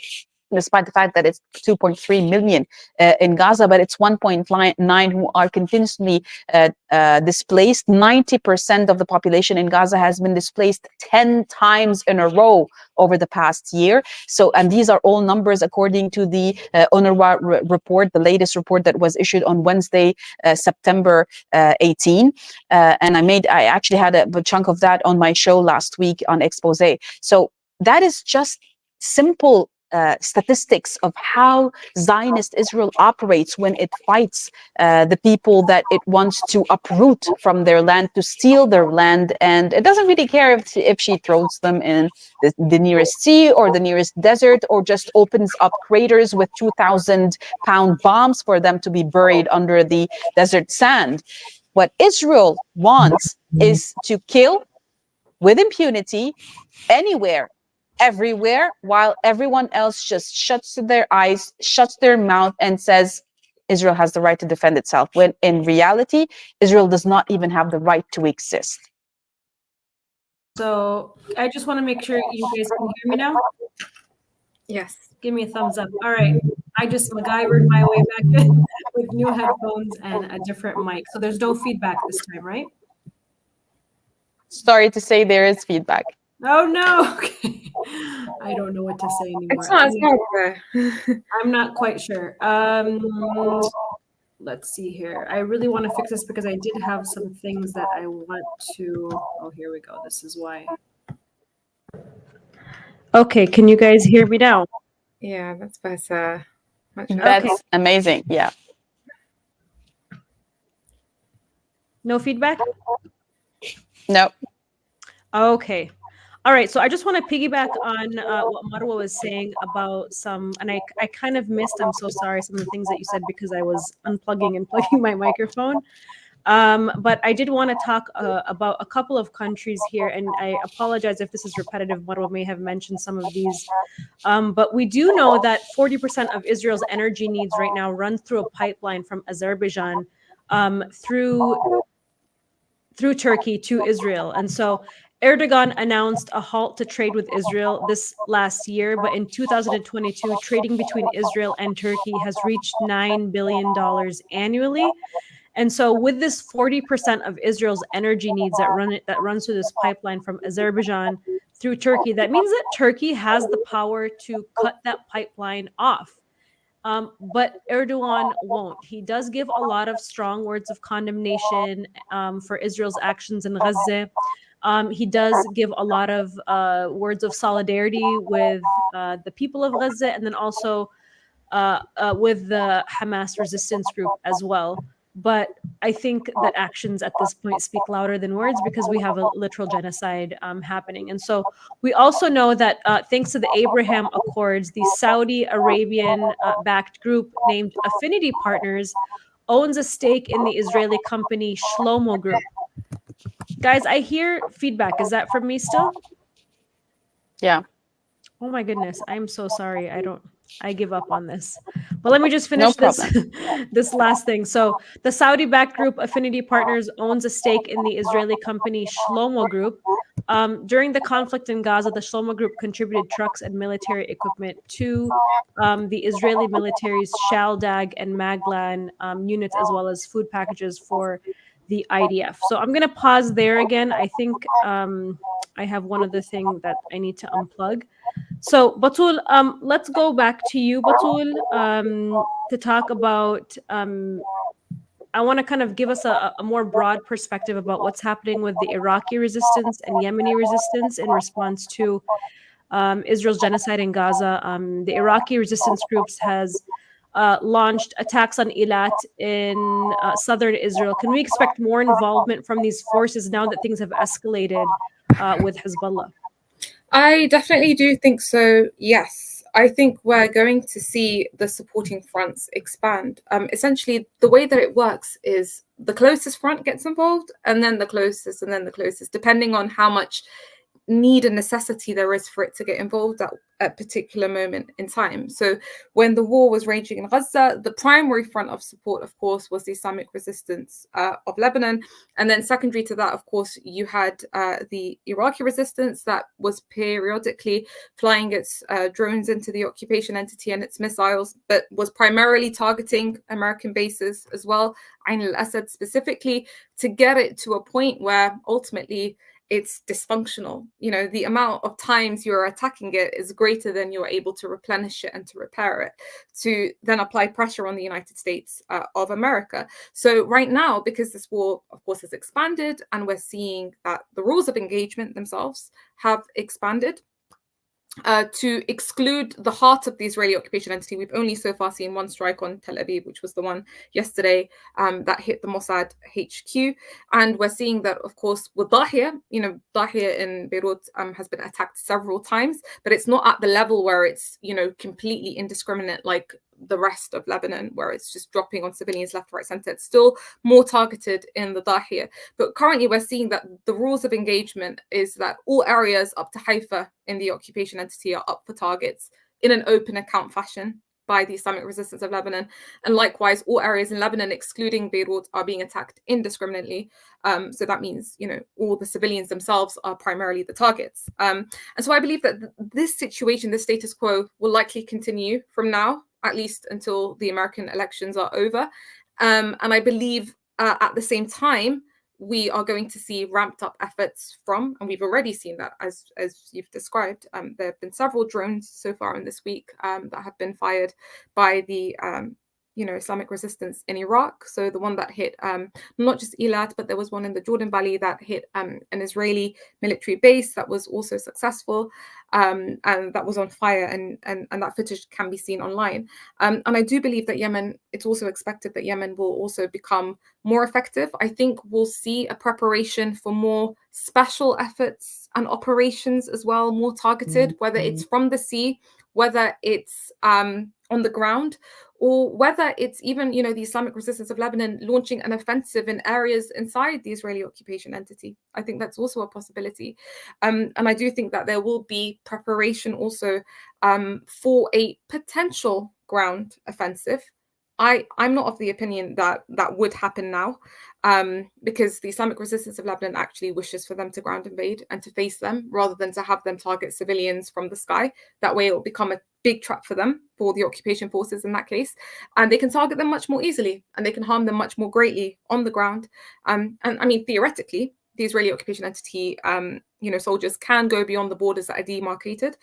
despite the fact that it's 2.3 million in Gaza, but it's 1.9 who are continuously displaced. 90% of the population in Gaza has been displaced 10 times in a row over the past year. So, and these are all numbers according to the UNRWA report, the latest report that was issued on Wednesday, September 18. And I actually had a chunk of that on my show last week on Expose. So that is just simple statistics of how Zionist Israel operates when it fights the people that it wants to uproot from their land, to steal their land. And it doesn't really care if she throws them in the nearest sea or the nearest desert, or just opens up craters with 2,000-pound bombs for them to be buried under the desert sand. What Israel wants is to kill with impunity anywhere, everywhere, while everyone else just shuts their eyes, shuts their mouth, and says, Israel has the right to defend itself, when in reality, Israel does not even have the right to exist. So I just want to make sure you guys can hear me now. Yes. Give me a thumbs up. All right. I just MacGyvered my way back in with new headphones and a different mic. So there's no feedback this time, right? Sorry to say, there is feedback. Oh no. Okay. I don't know what to say anymore. It's not as hard there. I'm not quite sure. Let's see here. I really want to fix this because I did have some things that I want to. Oh, here we go. This is why. Okay, can you guys hear me now? Yeah, that's better. Much better. That's Okay. amazing. Yeah. No feedback? No. Okay. All right. So I just want to piggyback on what Marwa was saying about some, and I kind of missed, I'm so sorry, some of the things that you said because I was unplugging and plugging my microphone. But I did want to talk about a couple of countries here, and I apologize if this is repetitive. Marwa may have mentioned some of these. But we do know that 40% of Israel's energy needs right now run through a pipeline from Azerbaijan through Turkey to Israel. And so Erdogan announced a halt to trade with Israel this last year, but in 2022, trading between Israel and Turkey has reached $9 billion annually. And so with this 40% of Israel's energy needs that runs through this pipeline from Azerbaijan through Turkey, that means that Turkey has the power to cut that pipeline off. But Erdogan won't. He does give a lot of strong words of condemnation for Israel's actions in Gaza. He does give a lot of words of solidarity with the people of Gaza, and then also with the Hamas resistance group as well. But I think that actions at this point speak louder than words because we have a literal genocide happening. And so we also know that thanks to the Abraham Accords, the Saudi Arabian backed group named Affinity Partners owns a stake in the Israeli company Shlomo Group. Guys, I hear feedback. Is that from me still? Yeah. Oh my goodness. I'm so sorry. I give up on this. But let me just No finish this last thing. So the Saudi-backed group Affinity Partners owns a stake in the Israeli company Shlomo Group. During the conflict in Gaza, the Shlomo Group contributed trucks and military equipment to the Israeli military's Shaldag and Maglan units, as well as food packages for the IDF. So I'm going to pause there again. I think I have one other thing that I need to unplug. So Batool, let's go back to you, Batool, to talk about, I want to kind of give us a more broad perspective about what's happening with the Iraqi resistance and Yemeni resistance in response to Israel's genocide in Gaza. The Iraqi resistance groups has launched attacks on Eilat in southern Israel. Can we expect more involvement from these forces now that things have escalated with Hezbollah? I definitely do think so, yes. I think we're going to see the supporting fronts expand. Essentially, the way that it works is the closest front gets involved, and then the closest, and then the closest, depending on how much need and necessity there is for it to get involved at a particular moment in time. So when the war was raging in Gaza, the primary front of support, of course, was the Islamic resistance of Lebanon. And then secondary to that, of course, you had the Iraqi resistance that was periodically flying its drones into the occupation entity and its missiles, but was primarily targeting American bases as well, Ain al-Assad specifically, to get it to a point where ultimately it's dysfunctional. You know, the amount of times you're attacking it is greater than you're able to replenish it and to repair it, to then apply pressure on the United States of America. So right now, because this war, of course, has expanded, and we're seeing that the rules of engagement themselves have expanded, to exclude the heart of the Israeli occupation entity. We've only so far seen one strike on Tel Aviv, which was the one yesterday that hit the Mossad HQ. And we're seeing that, of course, with Dahia, you know, Dahia in Beirut has been attacked several times, but it's not at the level where it's, you know, completely indiscriminate like the rest of Lebanon, where it's just dropping on civilians left, right, center. It's still more targeted in the Dahia. But currently we're seeing that the rules of engagement is that all areas up to Haifa in the occupation entity are up for targets in an open account fashion. by the Islamic Resistance of Lebanon. And likewise, all areas in Lebanon, excluding Beirut, are being attacked indiscriminately. So that means, all the civilians themselves are primarily the targets. And so I believe that this situation, this status quo, will likely continue from now, at least until the American elections are over. And I believe at the same time, we are going to see ramped up efforts from, and we've already seen that as you've described. There have been several drones so far in this week that have been fired by the Islamic resistance in Iraq. So the one that hit not just Eilat, but there was one in the Jordan Valley that hit an Israeli military base that was also successful, and that was on fire, and that footage can be seen online. And I do believe that Yemen, it's also expected that Yemen will also become more effective. I think we'll see a preparation for more special efforts and operations as well, more targeted, whether it's from the sea, whether it's on the ground, or whether it's even, the Islamic Resistance of Lebanon launching an offensive in areas inside the Israeli occupation entity. I think that's also a possibility. And I do think that there will be preparation also for a potential ground offensive. I'm not of the opinion that that would happen now, because the Islamic Resistance of Lebanon actually wishes for them to ground invade and to face them rather than to have them target civilians from the sky. That way it will become a big trap for them, for the occupation forces in that case, and they can target them much more easily and they can harm them much more greatly on the ground. And I mean, theoretically, the Israeli occupation entity, soldiers can go beyond the borders that are demarcated.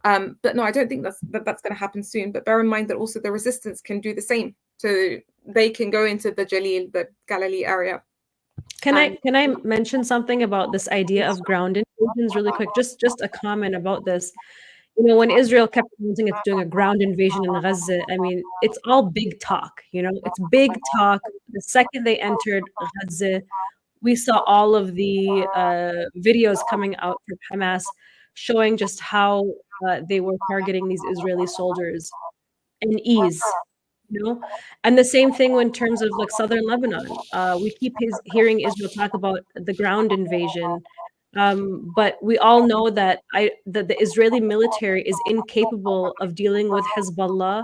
But no, I don't think that's going to happen soon. But bear in mind that also the resistance can do the same. So they can go into the Jalil, the Galilee area. Can I mention something about this idea of ground invasions really quick? Just a comment about this. When Israel kept announcing it's doing a ground invasion in Gaza, I mean, it's all big talk. It's big talk. The second they entered Gaza, we saw all of the videos coming out from Hamas showing just how they were targeting these Israeli soldiers in ease. And the same thing in terms of like southern Lebanon. We keep hearing Israel talk about the ground invasion, but we all know that the Israeli military is incapable of dealing with Hezbollah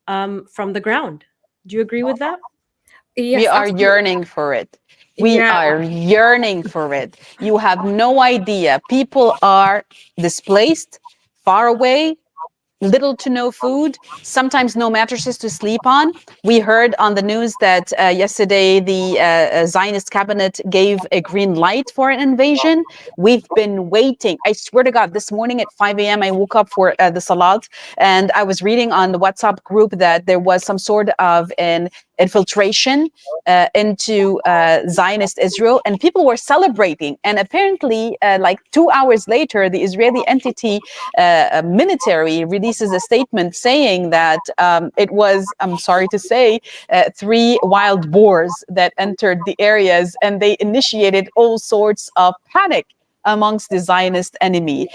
from the ground. Do you agree with that? Yes, we are absolutely. yearning for it. We are yearning for it. You have no idea. People are displaced, far away, little to no food, sometimes no mattresses to sleep on. We heard on the news that yesterday the Zionist cabinet gave a green light for an invasion. We've been waiting. I swear to God, this morning at 5 a.m. I woke up for the Salat, and I was reading on the WhatsApp group that there was some sort of an infiltration into Zionist Israel, and people were celebrating. And apparently, like 2 hours later, the Israeli entity military releases a statement saying that it was, I'm sorry to say, 3 wild boars that entered the areas, and they initiated all sorts of panic amongst the Zionist enemy.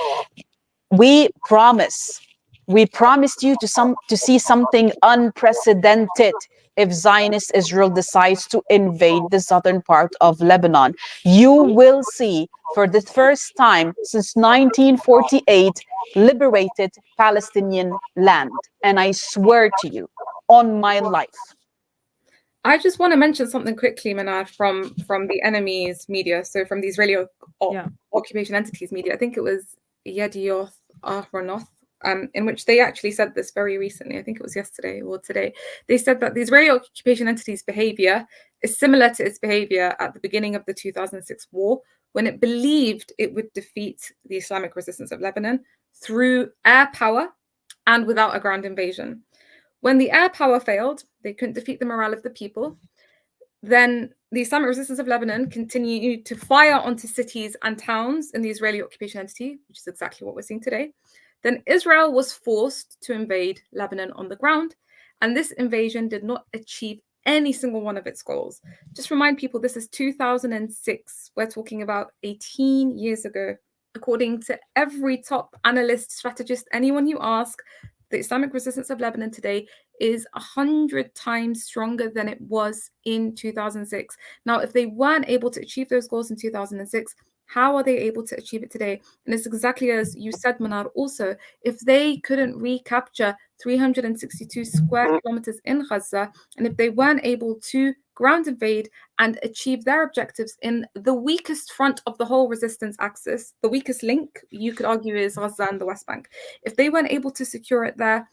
We promised you to see something unprecedented if Zionist Israel decides to invade the southern part of Lebanon. You will see, for the first time since 1948, liberated Palestinian land. And I swear to you, on my life. I just want to mention something quickly, Mnar, from the enemy's media, so from the Israeli occupation entities media. I think it was Yedioth Ahronoth, in which they actually said this very recently. I think it was yesterday or today. They said that the Israeli occupation entity's behavior is similar to its behavior at the beginning of the 2006 war, when it believed it would defeat the Islamic Resistance of Lebanon through air power and without a ground invasion. When the air power failed, they couldn't defeat the morale of the people. Then the Islamic Resistance of Lebanon continued to fire onto cities and towns in the Israeli occupation entity, which is exactly what we're seeing today. Then Israel was forced to invade Lebanon on the ground, and this invasion did not achieve any single one of its goals. Just remind people, this is 2006. We're talking about 18 years ago. According to every top analyst, strategist, anyone you ask, the Islamic Resistance of Lebanon today is 100 times stronger than it was in 2006. Now, if they weren't able to achieve those goals in 2006, how are they able to achieve it today? And it's exactly as you said, Mnar, also, if they couldn't recapture 362 square kilometers in Gaza, and if they weren't able to ground invade and achieve their objectives in the weakest front of the whole resistance axis, the weakest link, you could argue, is Gaza and the West Bank. If they weren't able to secure it there,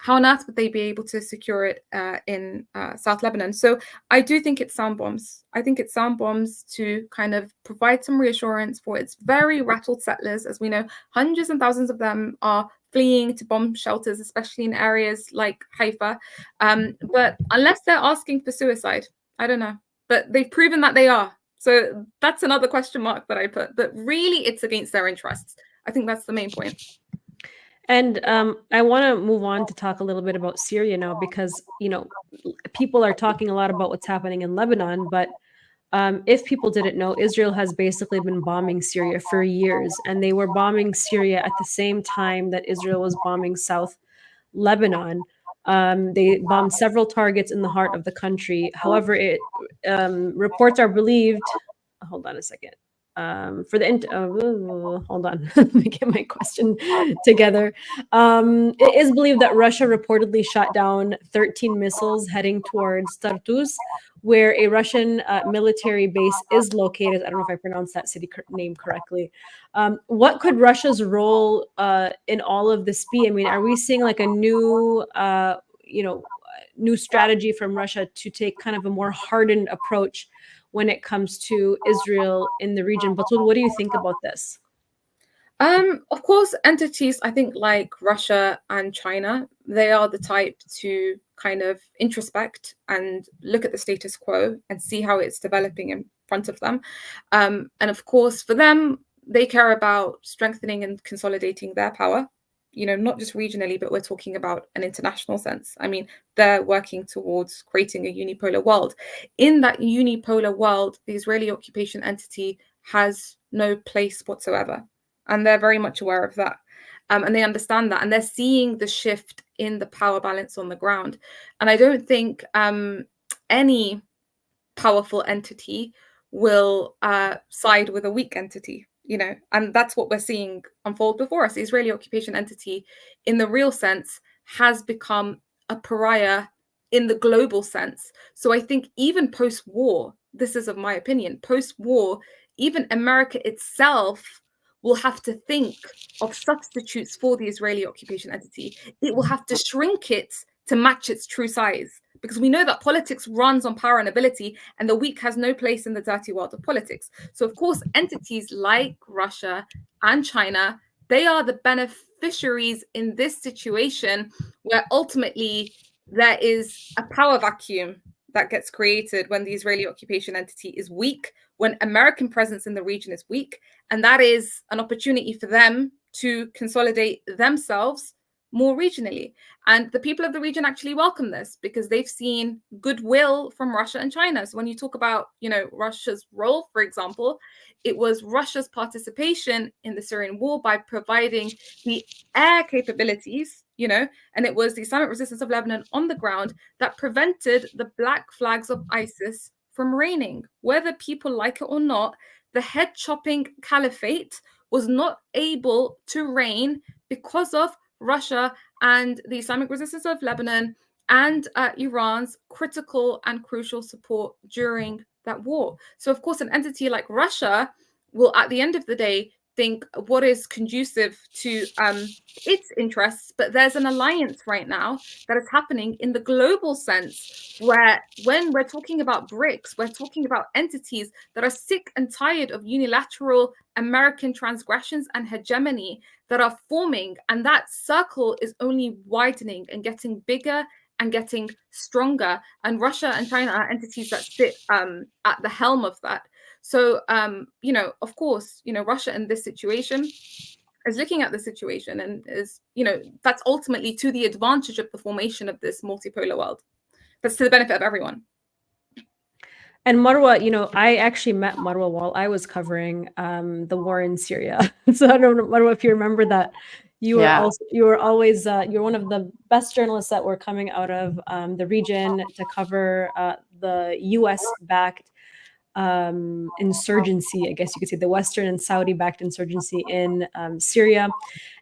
how on earth would they be able to secure it in South Lebanon? So I do think it's sound bombs. I think it's sound bombs to kind of provide some reassurance for its very rattled settlers. As we know, hundreds and thousands of them are fleeing to bomb shelters, especially in areas like Haifa. But unless they're asking for suicide, I don't know. But they've proven that they are. So that's another question mark that I put. But really, it's against their interests. I think that's the main point. And I want to move on to talk a little bit about Syria now, because, you know, people are talking a lot about what's happening in Lebanon, but if people didn't know, Israel has basically been bombing Syria for years, and they were bombing Syria at the same time that Israel was bombing South Lebanon. They bombed several targets in the heart of the country. However, reports are believed. Hold on a second. Hold on, let me get my question together. It is believed that Russia reportedly shot down 13 missiles heading towards Tartus, where a Russian military base is located. I don't know if I pronounced that city name correctly. What could Russia's role in all of this be? I mean, are we seeing like a new, new strategy from Russia to take kind of a more hardened approach when it comes to Israel in the region? Batool, what do you think about this? Of course, entities, I think, like Russia and China, they are the type to kind of introspect and look at the status quo and see how it's developing in front of them. And of course, for them, they care about strengthening and consolidating their power, you know, not just regionally, but we're talking about an international sense. I mean, they're working towards creating a unipolar world. In that unipolar world, the Israeli occupation entity has no place whatsoever. And they're very much aware of that. And they understand that. And they're seeing the shift in the power balance on the ground. And I don't think any powerful entity will side with a weak entity, you know, and that's what we're seeing unfold before us. The Israeli occupation entity, in the real sense, has become a pariah in the global sense. So I think even post-war, this is of my opinion, post-war, even America itself will have to think of substitutes for the Israeli occupation entity. It will have to shrink it to match its true size, because we know that politics runs on power and ability, and the weak has no place in the dirty world of politics. So, of course, entities like Russia and China, they are the beneficiaries in this situation, where ultimately there is a power vacuum that gets created when the Israeli occupation entity is weak, when American presence in the region is weak, and that is an opportunity for them to consolidate themselves more regionally. And the people of the region actually welcome this, because they've seen goodwill from Russia and China. So when you talk about, you know, Russia's role, for example, it was Russia's participation in the Syrian war by providing the air capabilities, you know, and it was the Islamic resistance of Lebanon on the ground that prevented the black flags of ISIS from reigning. Whether people like it or not, the head chopping caliphate was not able to reign because of Russia and the Islamic resistance of Lebanon and Iran's critical and crucial support during that war. So, of course, an entity like Russia will, at the end of the day, think what is conducive to its interests. But there's an alliance right now that is happening in the global sense, where when we're talking about BRICS, we're talking about entities that are sick and tired of unilateral American transgressions and hegemony that are forming. And that circle is only widening and getting bigger and getting stronger. And Russia and China are entities that sit at the helm of that. So, you know, of course, you know, Russia in this situation is looking at the situation and is, you know, that's ultimately to the advantage of the formation of this multipolar world. That's to the benefit of everyone. And Marwa, you know, I actually met Marwa while I was covering the war in Syria. So I don't know, Marwa, if you remember that. You were always you're one of the best journalists that were coming out of the region to cover the U.S. backed insurgency, I guess you could say, the Western and Saudi-backed insurgency in Syria.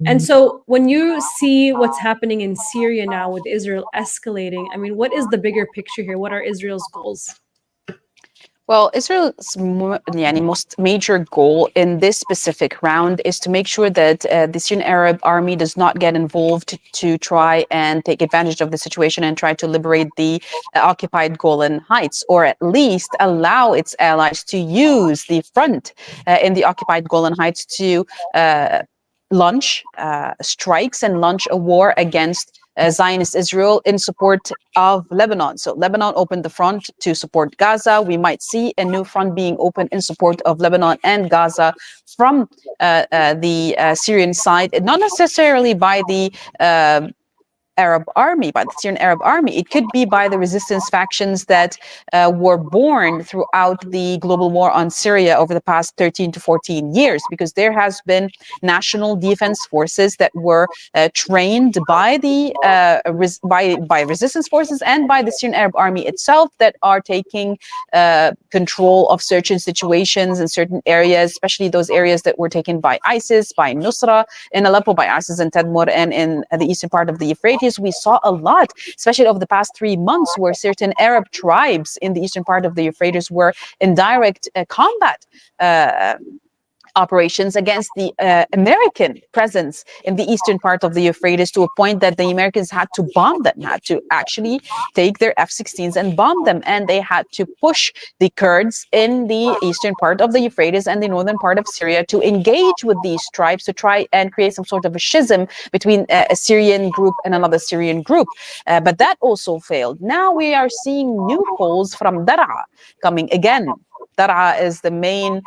And so when you see what's happening in Syria now with Israel escalating, I mean, what is the bigger picture here? What are Israel's goals? Well, Israel's most major goal in this specific round is to make sure that the Syrian Arab Army does not get involved to try and take advantage of the situation and try to liberate the occupied Golan Heights, or at least allow its allies to use the front in the occupied Golan Heights to launch strikes and launch a war against Zionist Israel in support of Lebanon. So Lebanon opened the front to support Gaza. We might see a new front being opened in support of Lebanon and Gaza from the Syrian side, not necessarily by the Arab army, by the Syrian Arab army. It could be by the resistance factions that were born throughout the global war on Syria over the past 13 to 14 years, because there has been national defense forces that were trained by the by resistance forces and by the Syrian Arab army itself, that are taking control of certain situations in certain areas, especially those areas that were taken by ISIS, by Nusra in Aleppo, by ISIS in Tadmur, and in the eastern part of the Euphrates. We saw a lot, especially over the past 3 months, where certain Arab tribes in the eastern part of the Euphrates were in direct combat operations against the American presence in the eastern part of the Euphrates, to a point that the Americans had to bomb them, had to actually take their F-16s and bomb them. And they had to push the Kurds in the eastern part of the Euphrates and the northern part of Syria to engage with these tribes, to try and create some sort of a schism between a Syrian group and another Syrian group. But that also failed. Now we are seeing new polls from Daraa coming again. Daraa is the main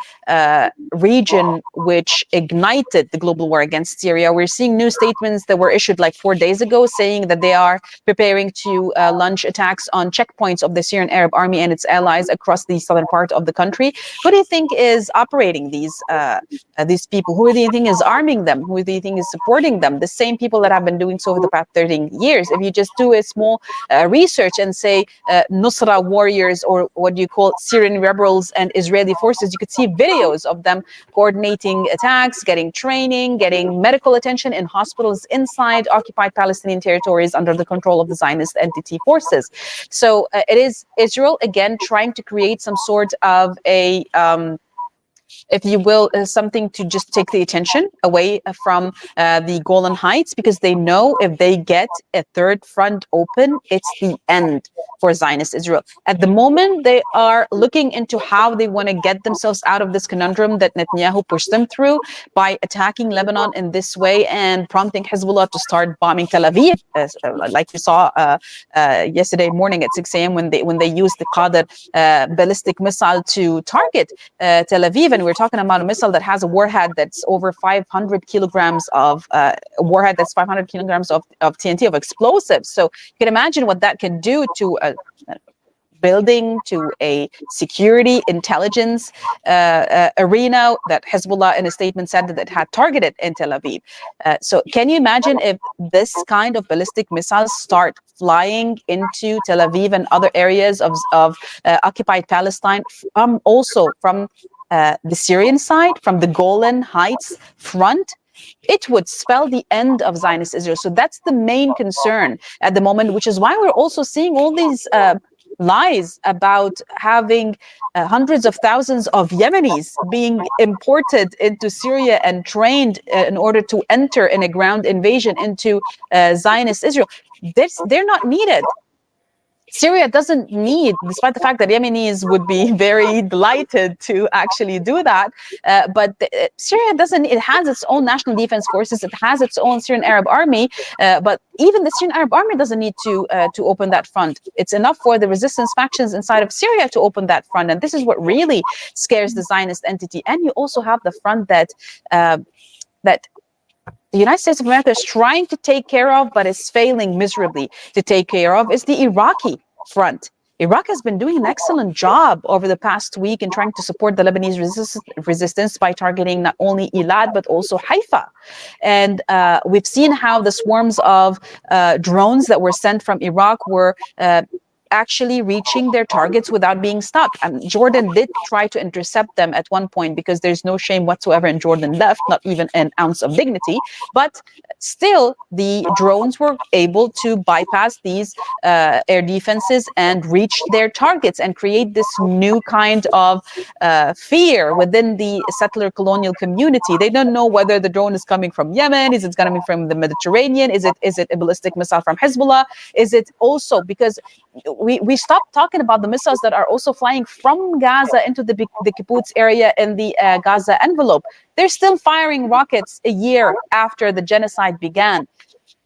region which ignited the global war against Syria. We're seeing new statements that were issued like 4 days ago, saying that they are preparing to launch attacks on checkpoints of the Syrian Arab Army and its allies across the southern part of the country. Who do you think is operating these people? Who do you think is arming them? Who do you think is supporting them? The same people that have been doing so for the past 13 years. If you just do a small research and say Nusra warriors, or what do you call Syrian rebels and Israeli forces, you could see videos of them coordinating attacks, getting training, getting medical attention in hospitals inside occupied Palestinian territories under the control of the Zionist entity forces. So it is Israel again trying to create some sort of a if you will, something to just take the attention away from the Golan Heights, because they know if they get a third front open, it's the end for Zionist Israel. At the moment, they are looking into how they want to get themselves out of this conundrum that Netanyahu pushed them through by attacking Lebanon in this way and prompting Hezbollah to start bombing Tel Aviv, like you saw yesterday morning at 6 a.m. when they used the Qadr ballistic missile to target Tel Aviv. And we're talking about a missile that has a warhead that's over 500 kilograms of warhead that's 500 kilograms of TNT, of explosives. So you can imagine what that can do to a building, to a security intelligence arena that Hezbollah in a statement said that it had targeted in Tel Aviv. So can you imagine if this kind of ballistic missiles start flying into Tel Aviv and other areas of occupied Palestine, also from the Syrian side, from the Golan Heights front? It would spell the end of Zionist Israel. So that's the main concern at the moment, which is why we're also seeing all these lies about having hundreds of thousands of Yemenis being imported into Syria and trained in order to enter in a ground invasion into Zionist Israel. They're not needed. Syria doesn't need, despite the fact that Yemenis would be very delighted to actually do that, but Syria doesn't. It has its own national defense forces. It has its own Syrian Arab army, but even the Syrian Arab army doesn't need to open that front. It's enough for the resistance factions inside of Syria to open that front, and this is what really scares the Zionist entity. And you also have the front that the United States of America is trying to take care of, but is failing miserably to take care of, is the Iraqi front. Iraq has been doing an excellent job over the past week in trying to support the Lebanese resistance by targeting not only Elad, but also Haifa. And we've seen how the swarms of drones that were sent from Iraq were actually reaching their targets without being stopped. Jordan did try to intercept them at one point because there's no shame whatsoever in Jordan left, not even an ounce of dignity. But still, the drones were able to bypass these air defenses and reach their targets and create this new kind of fear within the settler colonial community. They don't know whether the drone is coming from Yemen, is it coming from the Mediterranean, is it a ballistic missile from Hezbollah, is it also because we stopped talking about the missiles that are also flying from Gaza into the kibbutz area in the Gaza envelope. They're still firing rockets a year after the genocide began.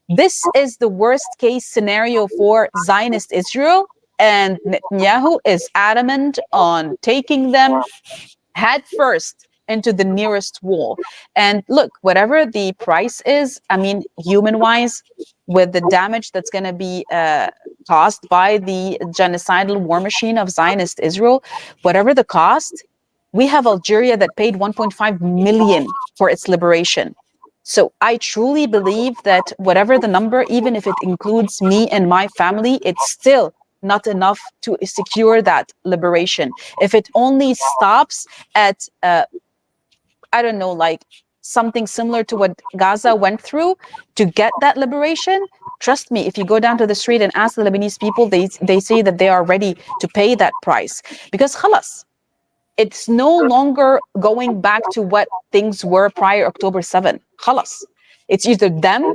This is the worst case scenario for Zionist Israel, and Netanyahu is adamant on taking them head first into the nearest wall. And look, whatever the price is, I mean, human-wise, with the damage that's going to be caused by the genocidal war machine of Zionist Israel, whatever the cost, we have Algeria that paid 1.5 million for its liberation. So I truly believe that whatever the number, even if it includes me and my family, it's still not enough to secure that liberation. If it only stops at, I don't know, like something similar to what Gaza went through to get that liberation, trust me, if you go down to the street and ask the Lebanese people, they say that they are ready to pay that price. Because khalas, it's no longer going back to what things were prior October 7. Khalas. It's either them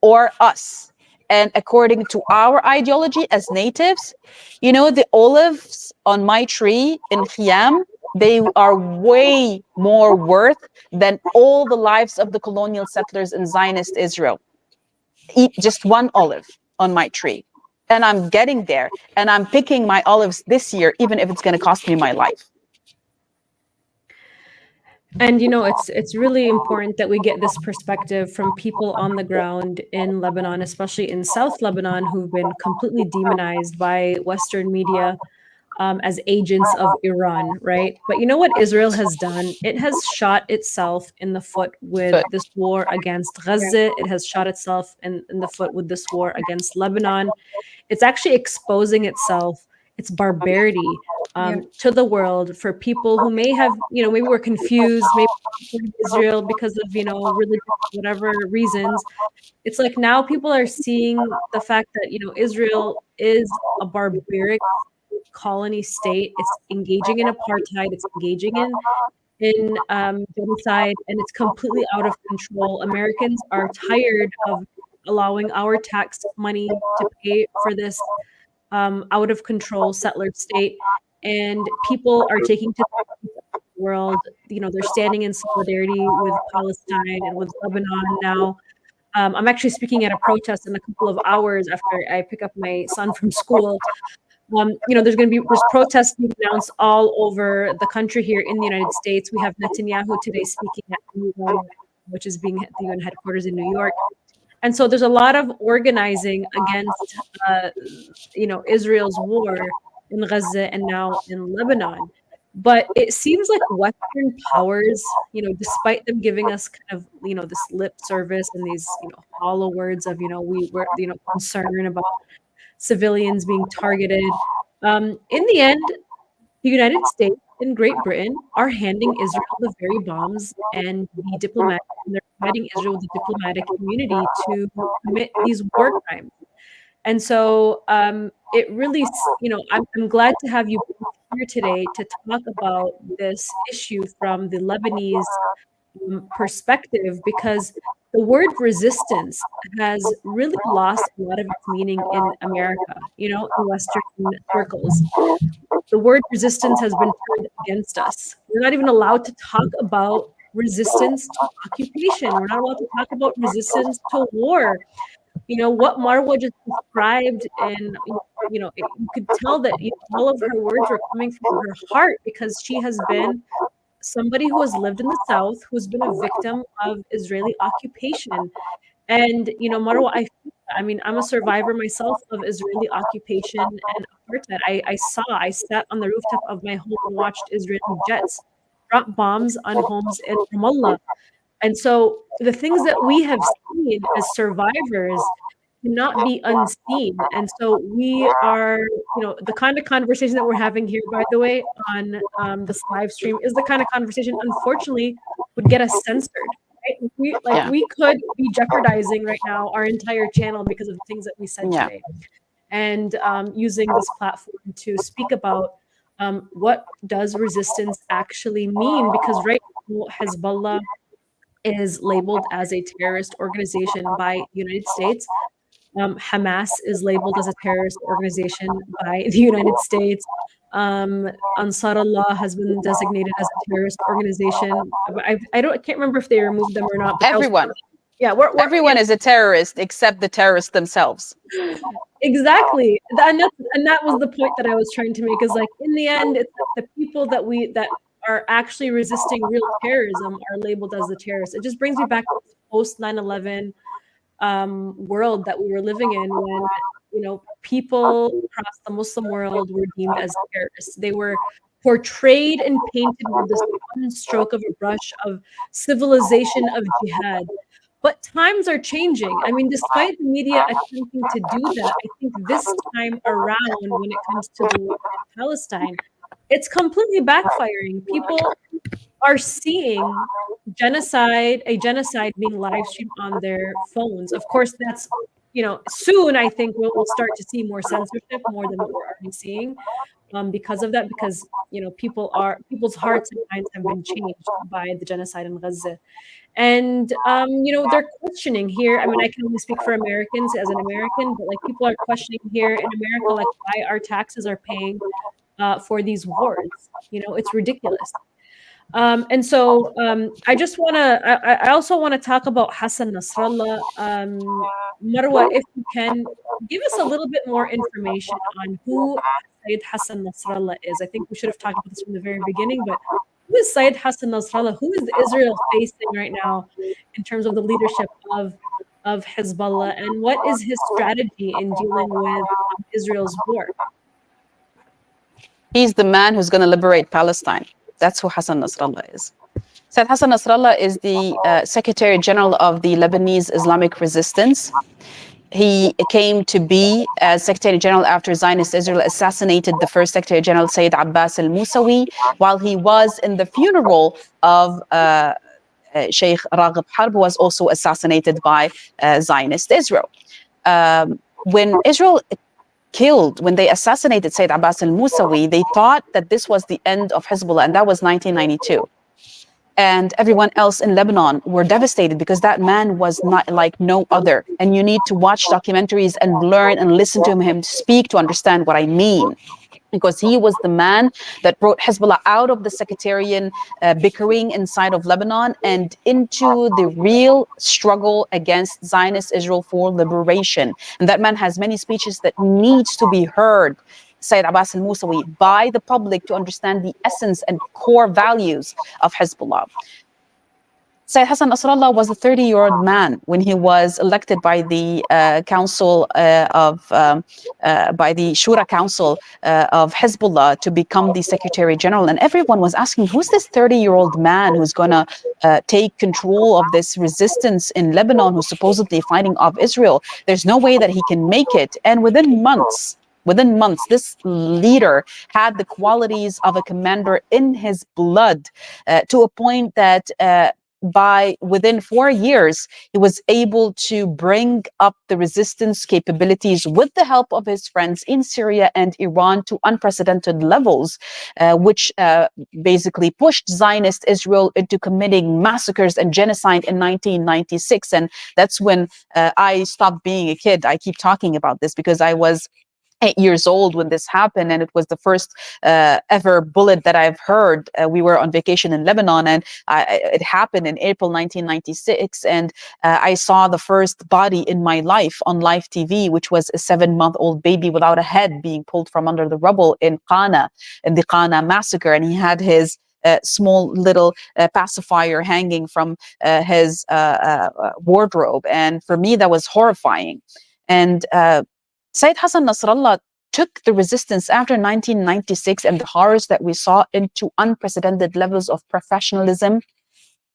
or us. And according to our ideology as natives, you know, the olives on my tree in Khiyam, they are way more worth than all the lives of the colonial settlers in Zionist Israel. Eat just one olive on my tree. And I'm getting there. And I'm picking my olives this year, even if it's going to cost me my life. And you know, it's really important that we get this perspective from people on the ground in Lebanon, especially in South Lebanon, who've been completely demonized by Western media as agents of Iran, right? But you know what Israel has done? It has shot itself in the foot with this war against Gaza. It has shot itself in the foot with this war against Lebanon. It's actually exposing itself, its barbarity, to the world for people who may have, you know, maybe were confused, maybe Israel because of, you know, religious, whatever reasons. It's like now people are seeing the fact that, you know, Israel is a barbaric colony state. It's engaging in apartheid. It's engaging in genocide, and it's completely out of control. Americans are tired of allowing our tax money to pay for this out of control settler state, and people are taking to the world. You know, they're standing in solidarity with Palestine and with Lebanon now. I'm actually speaking at a protest in a couple of hours after I pick up my son from school. You know, there's protests being announced all over the country here in the United States. We have Netanyahu today speaking at the UN, which is being at the UN headquarters in New York. And so there's a lot of organizing against, you know, Israel's war in Gaza and now in Lebanon. But it seems like Western powers, you know, despite them giving us kind of, you know, this lip service and these, you know, hollow words of, you know, we were, you know, concerned about civilians being targeted. In the end, the United States and Great Britain are handing Israel the very bombs and the diplomatic, and they're providing Israel with the diplomatic community to commit these war crimes. And so it really, you know, I'm glad to have you here today to talk about this issue from the Lebanese perspective, because the word resistance has really lost a lot of its meaning in America, you know, in Western circles. The word resistance has been turned against us. We're not even allowed to talk about resistance to occupation. We're not allowed to talk about resistance to war. You know, what Marwa just described, and, you know, you could tell that, you know, all of her words were coming from her heart, because she has been somebody who has lived in the South, who's been a victim of Israeli occupation. And, you know, Marwa, I mean, I'm a survivor myself of Israeli occupation and apartheid. I sat on the rooftop of my home and watched Israeli jets drop bombs on homes in Ramallah. And so the things that we have seen as survivors cannot be unseen. And so we are, the kind of conversation that we're having here, by the way, on this live stream is the kind of conversation, unfortunately, would get us censored. Right? We could be jeopardizing right now our entire channel because of the things that we said today. And using this platform to speak about what does resistance actually mean, because right now Hezbollah is labeled as a terrorist organization by the United States. Hamas is labeled as a terrorist organization by the United States. Ansar Allah has been designated as a terrorist organization. I can't remember if they removed them or not. But Everyone. Everyone is a terrorist except the terrorists themselves. Exactly. And that was the point that I was trying to make, is like, in the end, it's like the people that are actually resisting real terrorism are labeled as the terrorists. It just brings me back to this post 9/11 world that we were living in, when people across the Muslim world were deemed as terrorists. They were portrayed and painted with this one stroke of a brush of civilization, of jihad. But times are changing. I mean, despite the media attempting to do that, I think this time around, when it comes to the war in Palestine, it's completely backfiring. People are seeing a genocide being live streamed on their phones. Of course, that's, soon I think we'll start to see more censorship, more than what we're already seeing, because of that, because people's hearts and minds have been changed by the genocide in Gaza. And they're questioning here. I mean, I can only speak for Americans as an American, but like, people are questioning here in America, like, why our taxes are paying for these wars. It's ridiculous. And so I just want to, I also want to talk about Hassan Nasrallah. Marwa, if you can, give us a little bit more information on who Sayyid Hassan Nasrallah is. I think we should have talked about this from the very beginning, but who is Sayyid Hassan Nasrallah? Who is Israel facing right now in terms of the leadership of Hezbollah? And what is his strategy in dealing with Israel's war? He's the man who's going to liberate Palestine. That's who Hassan Nasrallah is. Sayyid Hassan Nasrallah is the Secretary General of the Lebanese Islamic Resistance. He came to be as Secretary General after Zionist Israel assassinated the first Secretary General, Sayyid Abbas al-Musawi, while he was in the funeral of Sheikh Raghib Harb, who was also assassinated by Zionist Israel. When they assassinated Sayyid Abbas al-Musawi, they thought that this was the end of Hezbollah, and that was 1992. And everyone else in Lebanon were devastated because that man was not like no other. And you need to watch documentaries and learn and listen to him speak to understand what I mean. Because he was the man that brought Hezbollah out of the sectarian bickering inside of Lebanon and into the real struggle against Zionist Israel for liberation. And that man has many speeches that needs to be heard, Sayyid Abbas al-Musawi, by the public to understand the essence and core values of Hezbollah. Sayyid Hassan Nasrallah was a 30-year-old man when he was elected by the by the Shura Council of Hezbollah to become the Secretary General. And everyone was asking, who's this 30-year-old man who's going to take control of this resistance in Lebanon, who's supposedly fighting off Israel? There's no way that he can make it. And within months, this leader had the qualities of a commander in his blood, to a point that within 4 years, he was able to bring up the resistance capabilities with the help of his friends in Syria and Iran to unprecedented levels, which basically pushed Zionist Israel into committing massacres and genocide in 1996. And that's when I stopped being a kid. I keep talking about this because I was 8 years old when this happened, and it was the first ever bullet that I've heard. We were on vacation in Lebanon, and it happened in April 1996, and I saw the first body in my life on live TV, which was a 7-month-old baby without a head being pulled from under the rubble in Qana, in the Qana massacre, and he had his small little pacifier hanging from his wardrobe. And for me, that was horrifying. And Sayyid Hassan Nasrallah took the resistance after 1996 and the horrors that we saw into unprecedented levels of professionalism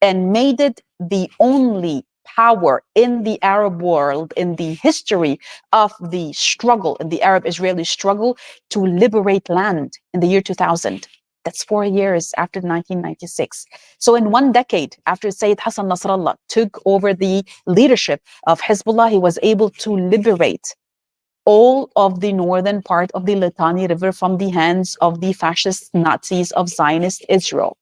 and made it the only power in the Arab world, in the history of the struggle, in the Arab-Israeli struggle to liberate land in the year 2000. That's 4 years after 1996. So in 1 decade after Sayyid Hassan Nasrallah took over the leadership of Hezbollah, he was able to liberate all of the northern part of the Litani River from the hands of the fascist Nazis of Zionist Israel,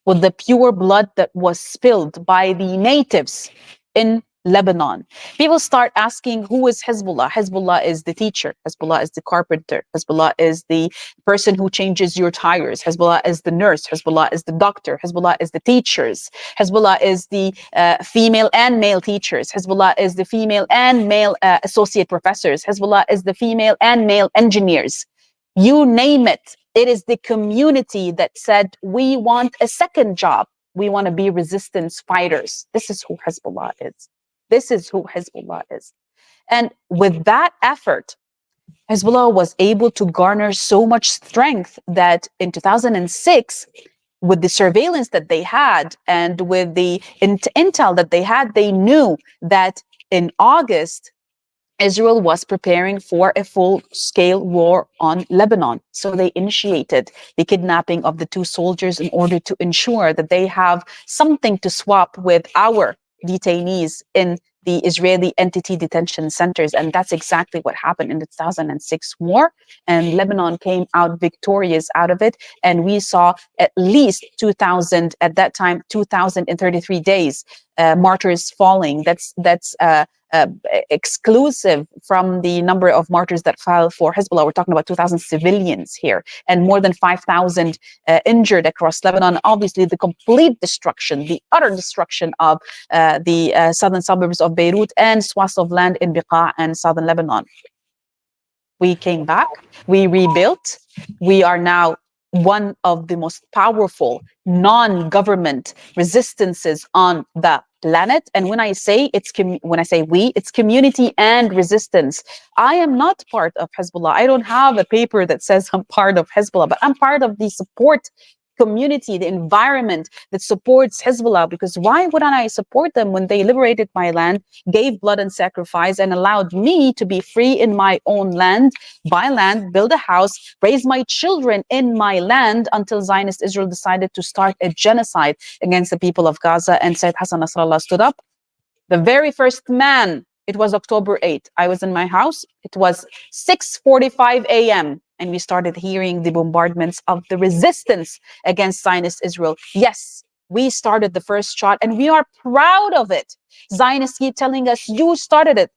with the pure blood that was spilled by the natives in Lebanon. People start asking, who is Hezbollah? Hezbollah is the teacher. Hezbollah is the carpenter. Hezbollah is the person who changes your tires. Hezbollah is the nurse. Hezbollah is the doctor. Hezbollah is the teachers. Hezbollah is the female and male teachers. Hezbollah is the female and male associate professors. Hezbollah is the female and male engineers. You name it. It is the community that said, we want a second job. We want to be resistance fighters. This is who Hezbollah is. This is who Hezbollah is. And with that effort, Hezbollah was able to garner so much strength that in 2006, with the surveillance that they had and with the intel that they had, they knew that in August, Israel was preparing for a full-scale war on Lebanon. So they initiated the kidnapping of the 2 soldiers in order to ensure that they have something to swap with our detainees in the Israeli entity detention centers. And that's exactly what happened in the 2006 war. And Lebanon came out victorious out of it. And we saw at least 2,000, at that time, 2,033 days, martyrs falling. That's exclusive from the number of martyrs that fell for Hezbollah. We're talking about 2,000 civilians here and more than 5,000 injured across Lebanon. Obviously, the complete destruction, the utter destruction of the southern suburbs of Beirut and swaths of land in Beqa and southern Lebanon. We came back, we rebuilt. We are now one of the most powerful non-government resistances on the planet. And when I say we, it's community and resistance. I am not part of Hezbollah. I don't have a paper that says I'm part of Hezbollah, but I'm part of the support community, the environment that supports Hezbollah, because why wouldn't I support them when they liberated my land, gave blood and sacrifice, and allowed me to be free in my own land, buy land, build a house, raise my children in my land until Zionist Israel decided to start a genocide against the people of Gaza and Sayyid Hassan Nasrallah stood up. The very first man, it was October 8th. I was in my house. It was 6:45 a.m. and we started hearing the bombardments of the resistance against Zionist Israel. Yes, we started the first shot and we are proud of it. Zionists keep telling us, you started it.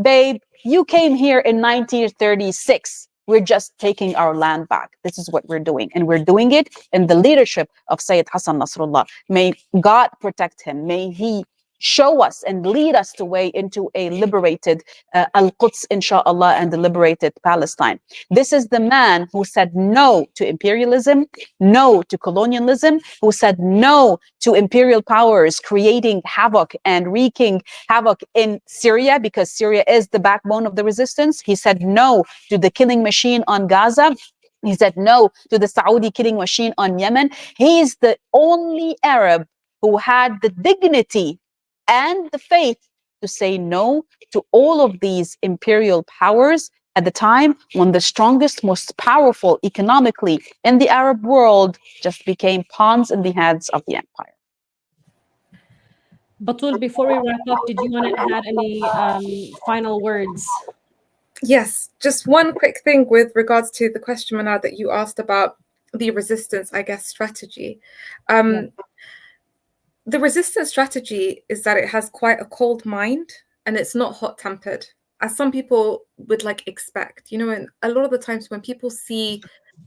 Babe, you came here in 1936. We're just taking our land back. This is what we're doing. And we're doing it in the leadership of Sayyid Hassan Nasrallah. May God protect him. May he show us and lead us the way into a liberated Al-Quds, inshallah, and the liberated Palestine. This is the man who said no to imperialism, no to colonialism, who said no to imperial powers creating havoc and wreaking havoc in Syria, because Syria is the backbone of the resistance. He said no to the killing machine on Gaza. He said no to the Saudi killing machine on Yemen. He is the only Arab who had the dignity and the faith to say no to all of these imperial powers at the time when the strongest, most powerful economically in the Arab world just became pawns in the hands of the empire. Batool, before we wrap up, did you want to add any final words? Yes, just one quick thing with regards to the question, Mnar, that you asked about the resistance, I guess, strategy. The resistance strategy is that it has quite a cold mind and it's not hot-tempered, as some people would expect. And a lot of the times when people see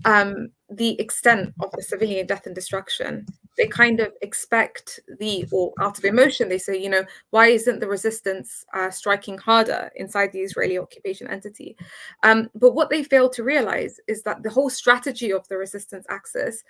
the extent of the civilian death and destruction, they kind of expect or out of emotion, they say, why isn't the resistance striking harder inside the Israeli occupation entity? But what they fail to realize is that the whole strategy of the resistance axis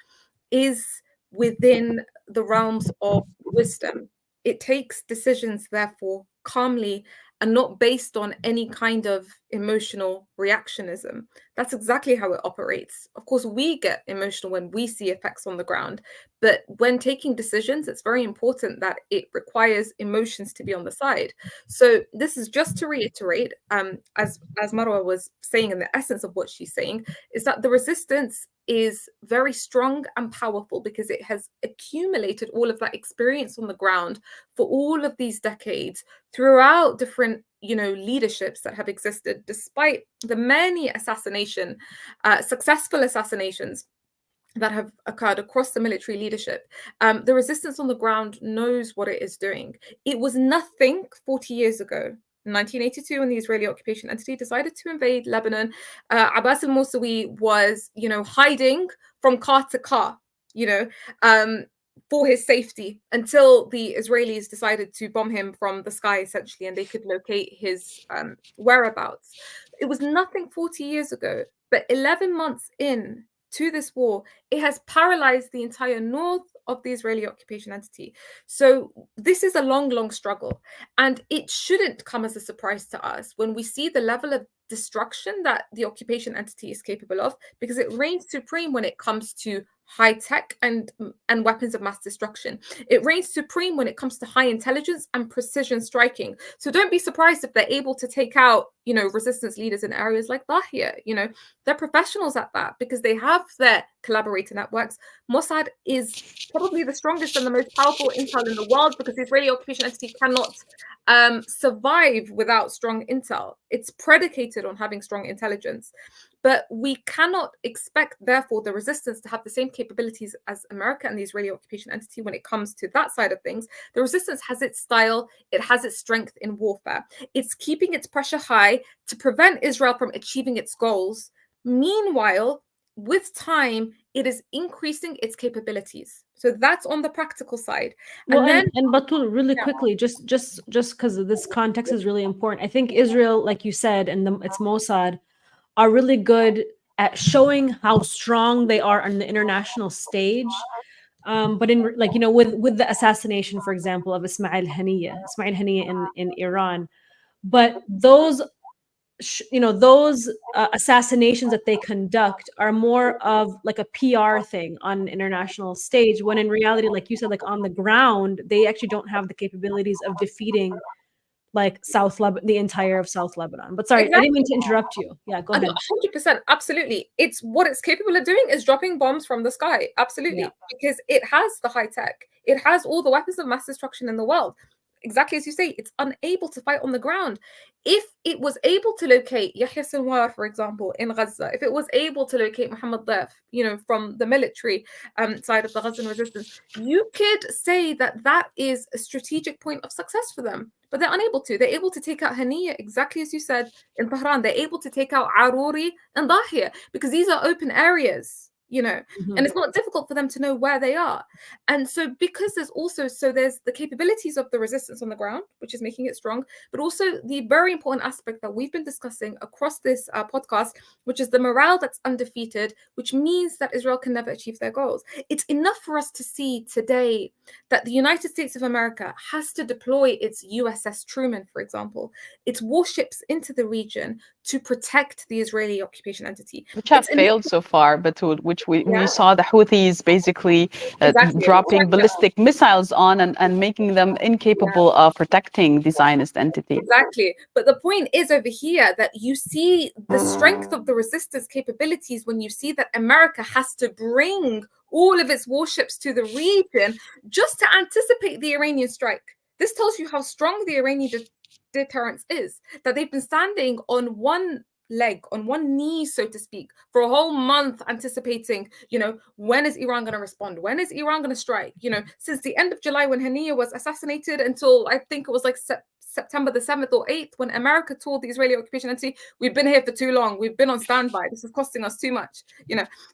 is within the realms of wisdom. It takes decisions, therefore, calmly and not based on any kind of emotional reactionism. That's exactly how it operates. Of course, we get emotional when we see effects on the ground, but when taking decisions, it's very important that it requires emotions to be on the side. So this is just to reiterate, as Marwa was saying, in the essence of what she's saying, is that the resistance is very strong and powerful because it has accumulated all of that experience on the ground for all of these decades throughout different leaderships that have existed, despite the many successful assassinations that have occurred across the military leadership. The resistance on the ground knows what it is doing. It was nothing 40 years ago. In 1982, when the Israeli occupation entity decided to invade Lebanon, Abbas al-Musawi was, hiding from car to car, for his safety until the Israelis decided to bomb him from the sky, essentially, and they could locate his whereabouts. It was nothing 40 years ago, but 11 months in to this war, it has paralyzed the entire north of the Israeli occupation entity. So this is a long, long struggle. And it shouldn't come as a surprise to us when we see the level of destruction that the occupation entity is capable of, because it reigns supreme when it comes to high tech and weapons of mass destruction. It reigns supreme when it comes to high intelligence and precision striking. So don't be surprised if they're able to take out, resistance leaders in areas like Dahia. They're professionals at that because they have their collaborator networks. Mossad is probably the strongest and the most powerful intel in the world because the Israeli occupation entity cannot survive without strong intel. It's predicated on having strong intelligence. But we cannot expect, therefore, the resistance to have the same capabilities as America and the Israeli occupation entity when it comes to that side of things. The resistance has its style, it has its strength in warfare. It's keeping its pressure high to prevent Israel from achieving its goals. Meanwhile, with time, it is increasing its capabilities. So that's on the practical side. Well, And then, and Batool, really quickly, just because this context is really important. I think Israel, like you said, and its Mossad are really good at showing how strong they are on the international stage. But in with the assassination, for example, of Ismail Haniyeh in Iran, but those assassinations that they conduct are more of like a PR thing on an international stage, when in reality, like you said, like on the ground, they actually don't have the capabilities of defeating like the entire of South Lebanon. But sorry, I didn't mean to interrupt you. Yeah, go ahead. 100%, absolutely. It's what it's capable of doing is dropping bombs from the sky. Absolutely. Yeah. Because it has the high tech. It has all the weapons of mass destruction in the world. Exactly as you say, it's unable to fight on the ground. If it was able to locate Yahya Sinwar, for example, in Gaza, if it was able to locate Mohammed Daf, from the military side of the Gazan resistance, you could say that that is a strategic point of success for them. But they're unable to. They're able to take out Haniyeh, exactly as you said, in Tehran. They're able to take out Aruri and Dahia because these are open areas, Mhm. and it's not difficult for them to know where they are. And so because there's the capabilities of the resistance on the ground, which is making it strong, but also the very important aspect that we've been discussing across this podcast, which is the morale that's undefeated, which means that Israel can never achieve their goals. It's enough for us to see today that the United States of America has to deploy its USS Truman, for example, its warships into the region to protect the Israeli occupation entity. Which have failed so far, but which we saw the Houthis basically dropping ballistic missiles on and making them incapable of protecting the Zionist entity. Exactly. But the point is over here that you see the strength of the resistance capabilities when you see that America has to bring all of its warships to the region just to anticipate the Iranian strike. This tells you how strong the Iranian deterrence is, that they've been standing on one leg, on one knee, so to speak, for a whole month, anticipating, when is Iran going to respond? When is Iran going to strike? Since the end of July when Haniyeh was assassinated until I think it was like September the 7th or 8th, when America told the Israeli occupation entity, we've been here for too long. We've been on standby. This is costing us too much,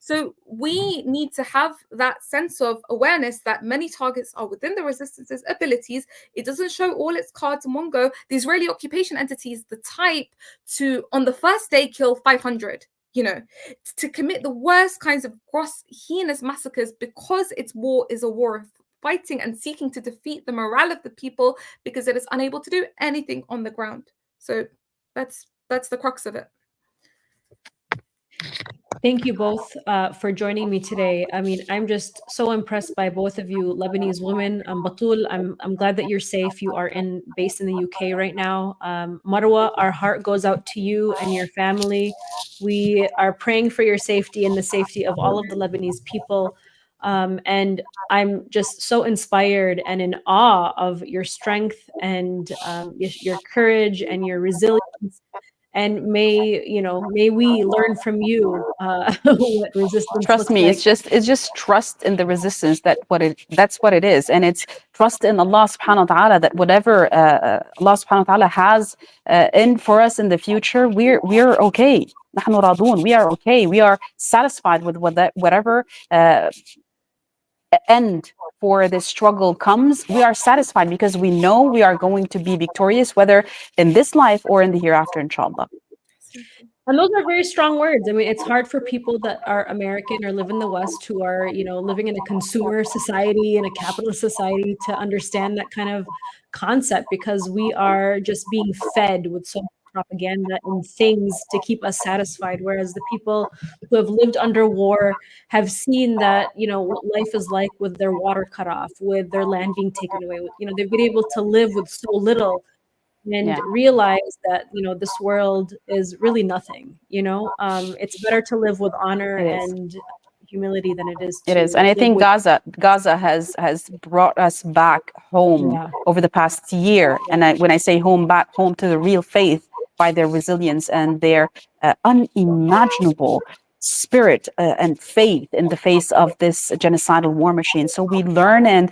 So we need to have that sense of awareness that many targets are within the resistance's abilities. It doesn't show all its cards in one go. The Israeli occupation entity is the type to, on the first day, kill 500, to commit the worst kinds of gross, heinous massacres because its war is a war of fighting and seeking to defeat the morale of the people because it is unable to do anything on the ground. So that's the crux of it. Thank you both for joining me today. I mean, I'm just so impressed by both of you Lebanese women. Batool, I'm glad that you're safe. You are based in the UK right now. Marwa, our heart goes out to you and your family. We are praying for your safety and the safety of all of the Lebanese people. And I'm just so inspired and in awe of your strength and your courage and your resilience. And may we learn from you what resistance Trust looks me, like. it's just trust in the resistance that's what it is, and it's trust in Allah subhanahu wa ta'ala that whatever Allah subhanahu wa ta'ala has in for us in the future, we're okay. نحن راضون. We are okay. We are satisfied with whatever end for this struggle comes. We are satisfied because we know we are going to be victorious, whether in this life or in the hereafter, inshallah. And those are very strong words. I mean, it's hard for people that are American or live in the West who are, living in a consumer society and a capitalist society to understand that kind of concept, because we are just being fed with so much propaganda and things to keep us satisfied. Whereas the people who have lived under war have seen that, what life is like with their water cut off, with their land being taken away. They've been able to live with so little and realize that this world is really nothing. It's better to live with honor and humility than it is to and I live think with Gaza has brought us back home over the past year, and when I say home, back home to the real faith by their resilience and their unimaginable spirit and faith in the face of this genocidal war machine. So we learn, and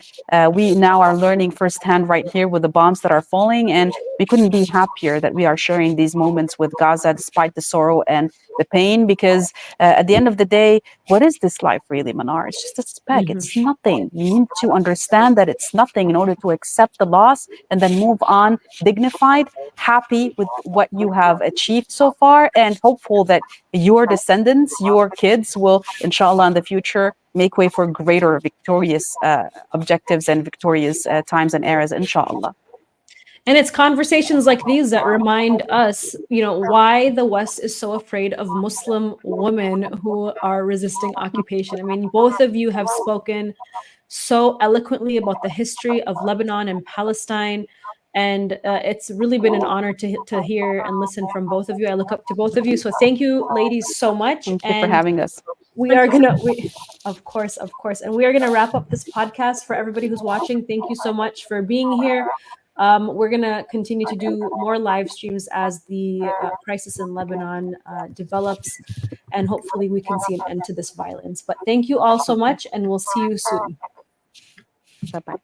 we now are learning firsthand right here with the bombs that are falling, and we couldn't be happier that we are sharing these moments with Gaza despite the sorrow and the pain, because at the end of the day, what is this life really, Mnar? It's just a speck. It's nothing. You need to understand that it's nothing in order to accept the loss and then move on dignified, happy with what you have achieved so far, and hopeful that your descendants, your kids will, inshallah, in the future make way for greater victorious objectives and victorious times and eras, inshallah. And it's conversations like these that remind us, why the West is so afraid of Muslim women who are resisting occupation. I mean, both of you have spoken so eloquently about the history of Lebanon and Palestine. And it's really been an honor to hear and listen from both of you. I look up to both of you. So thank you, ladies, so much. Thank you for having us. Of course. And we are going to wrap up this podcast. For everybody who's watching, thank you so much for being here. We're going to continue to do more live streams as the crisis in Lebanon develops, and hopefully we can see an end to this violence. But thank you all so much, and we'll see you soon. Bye-bye.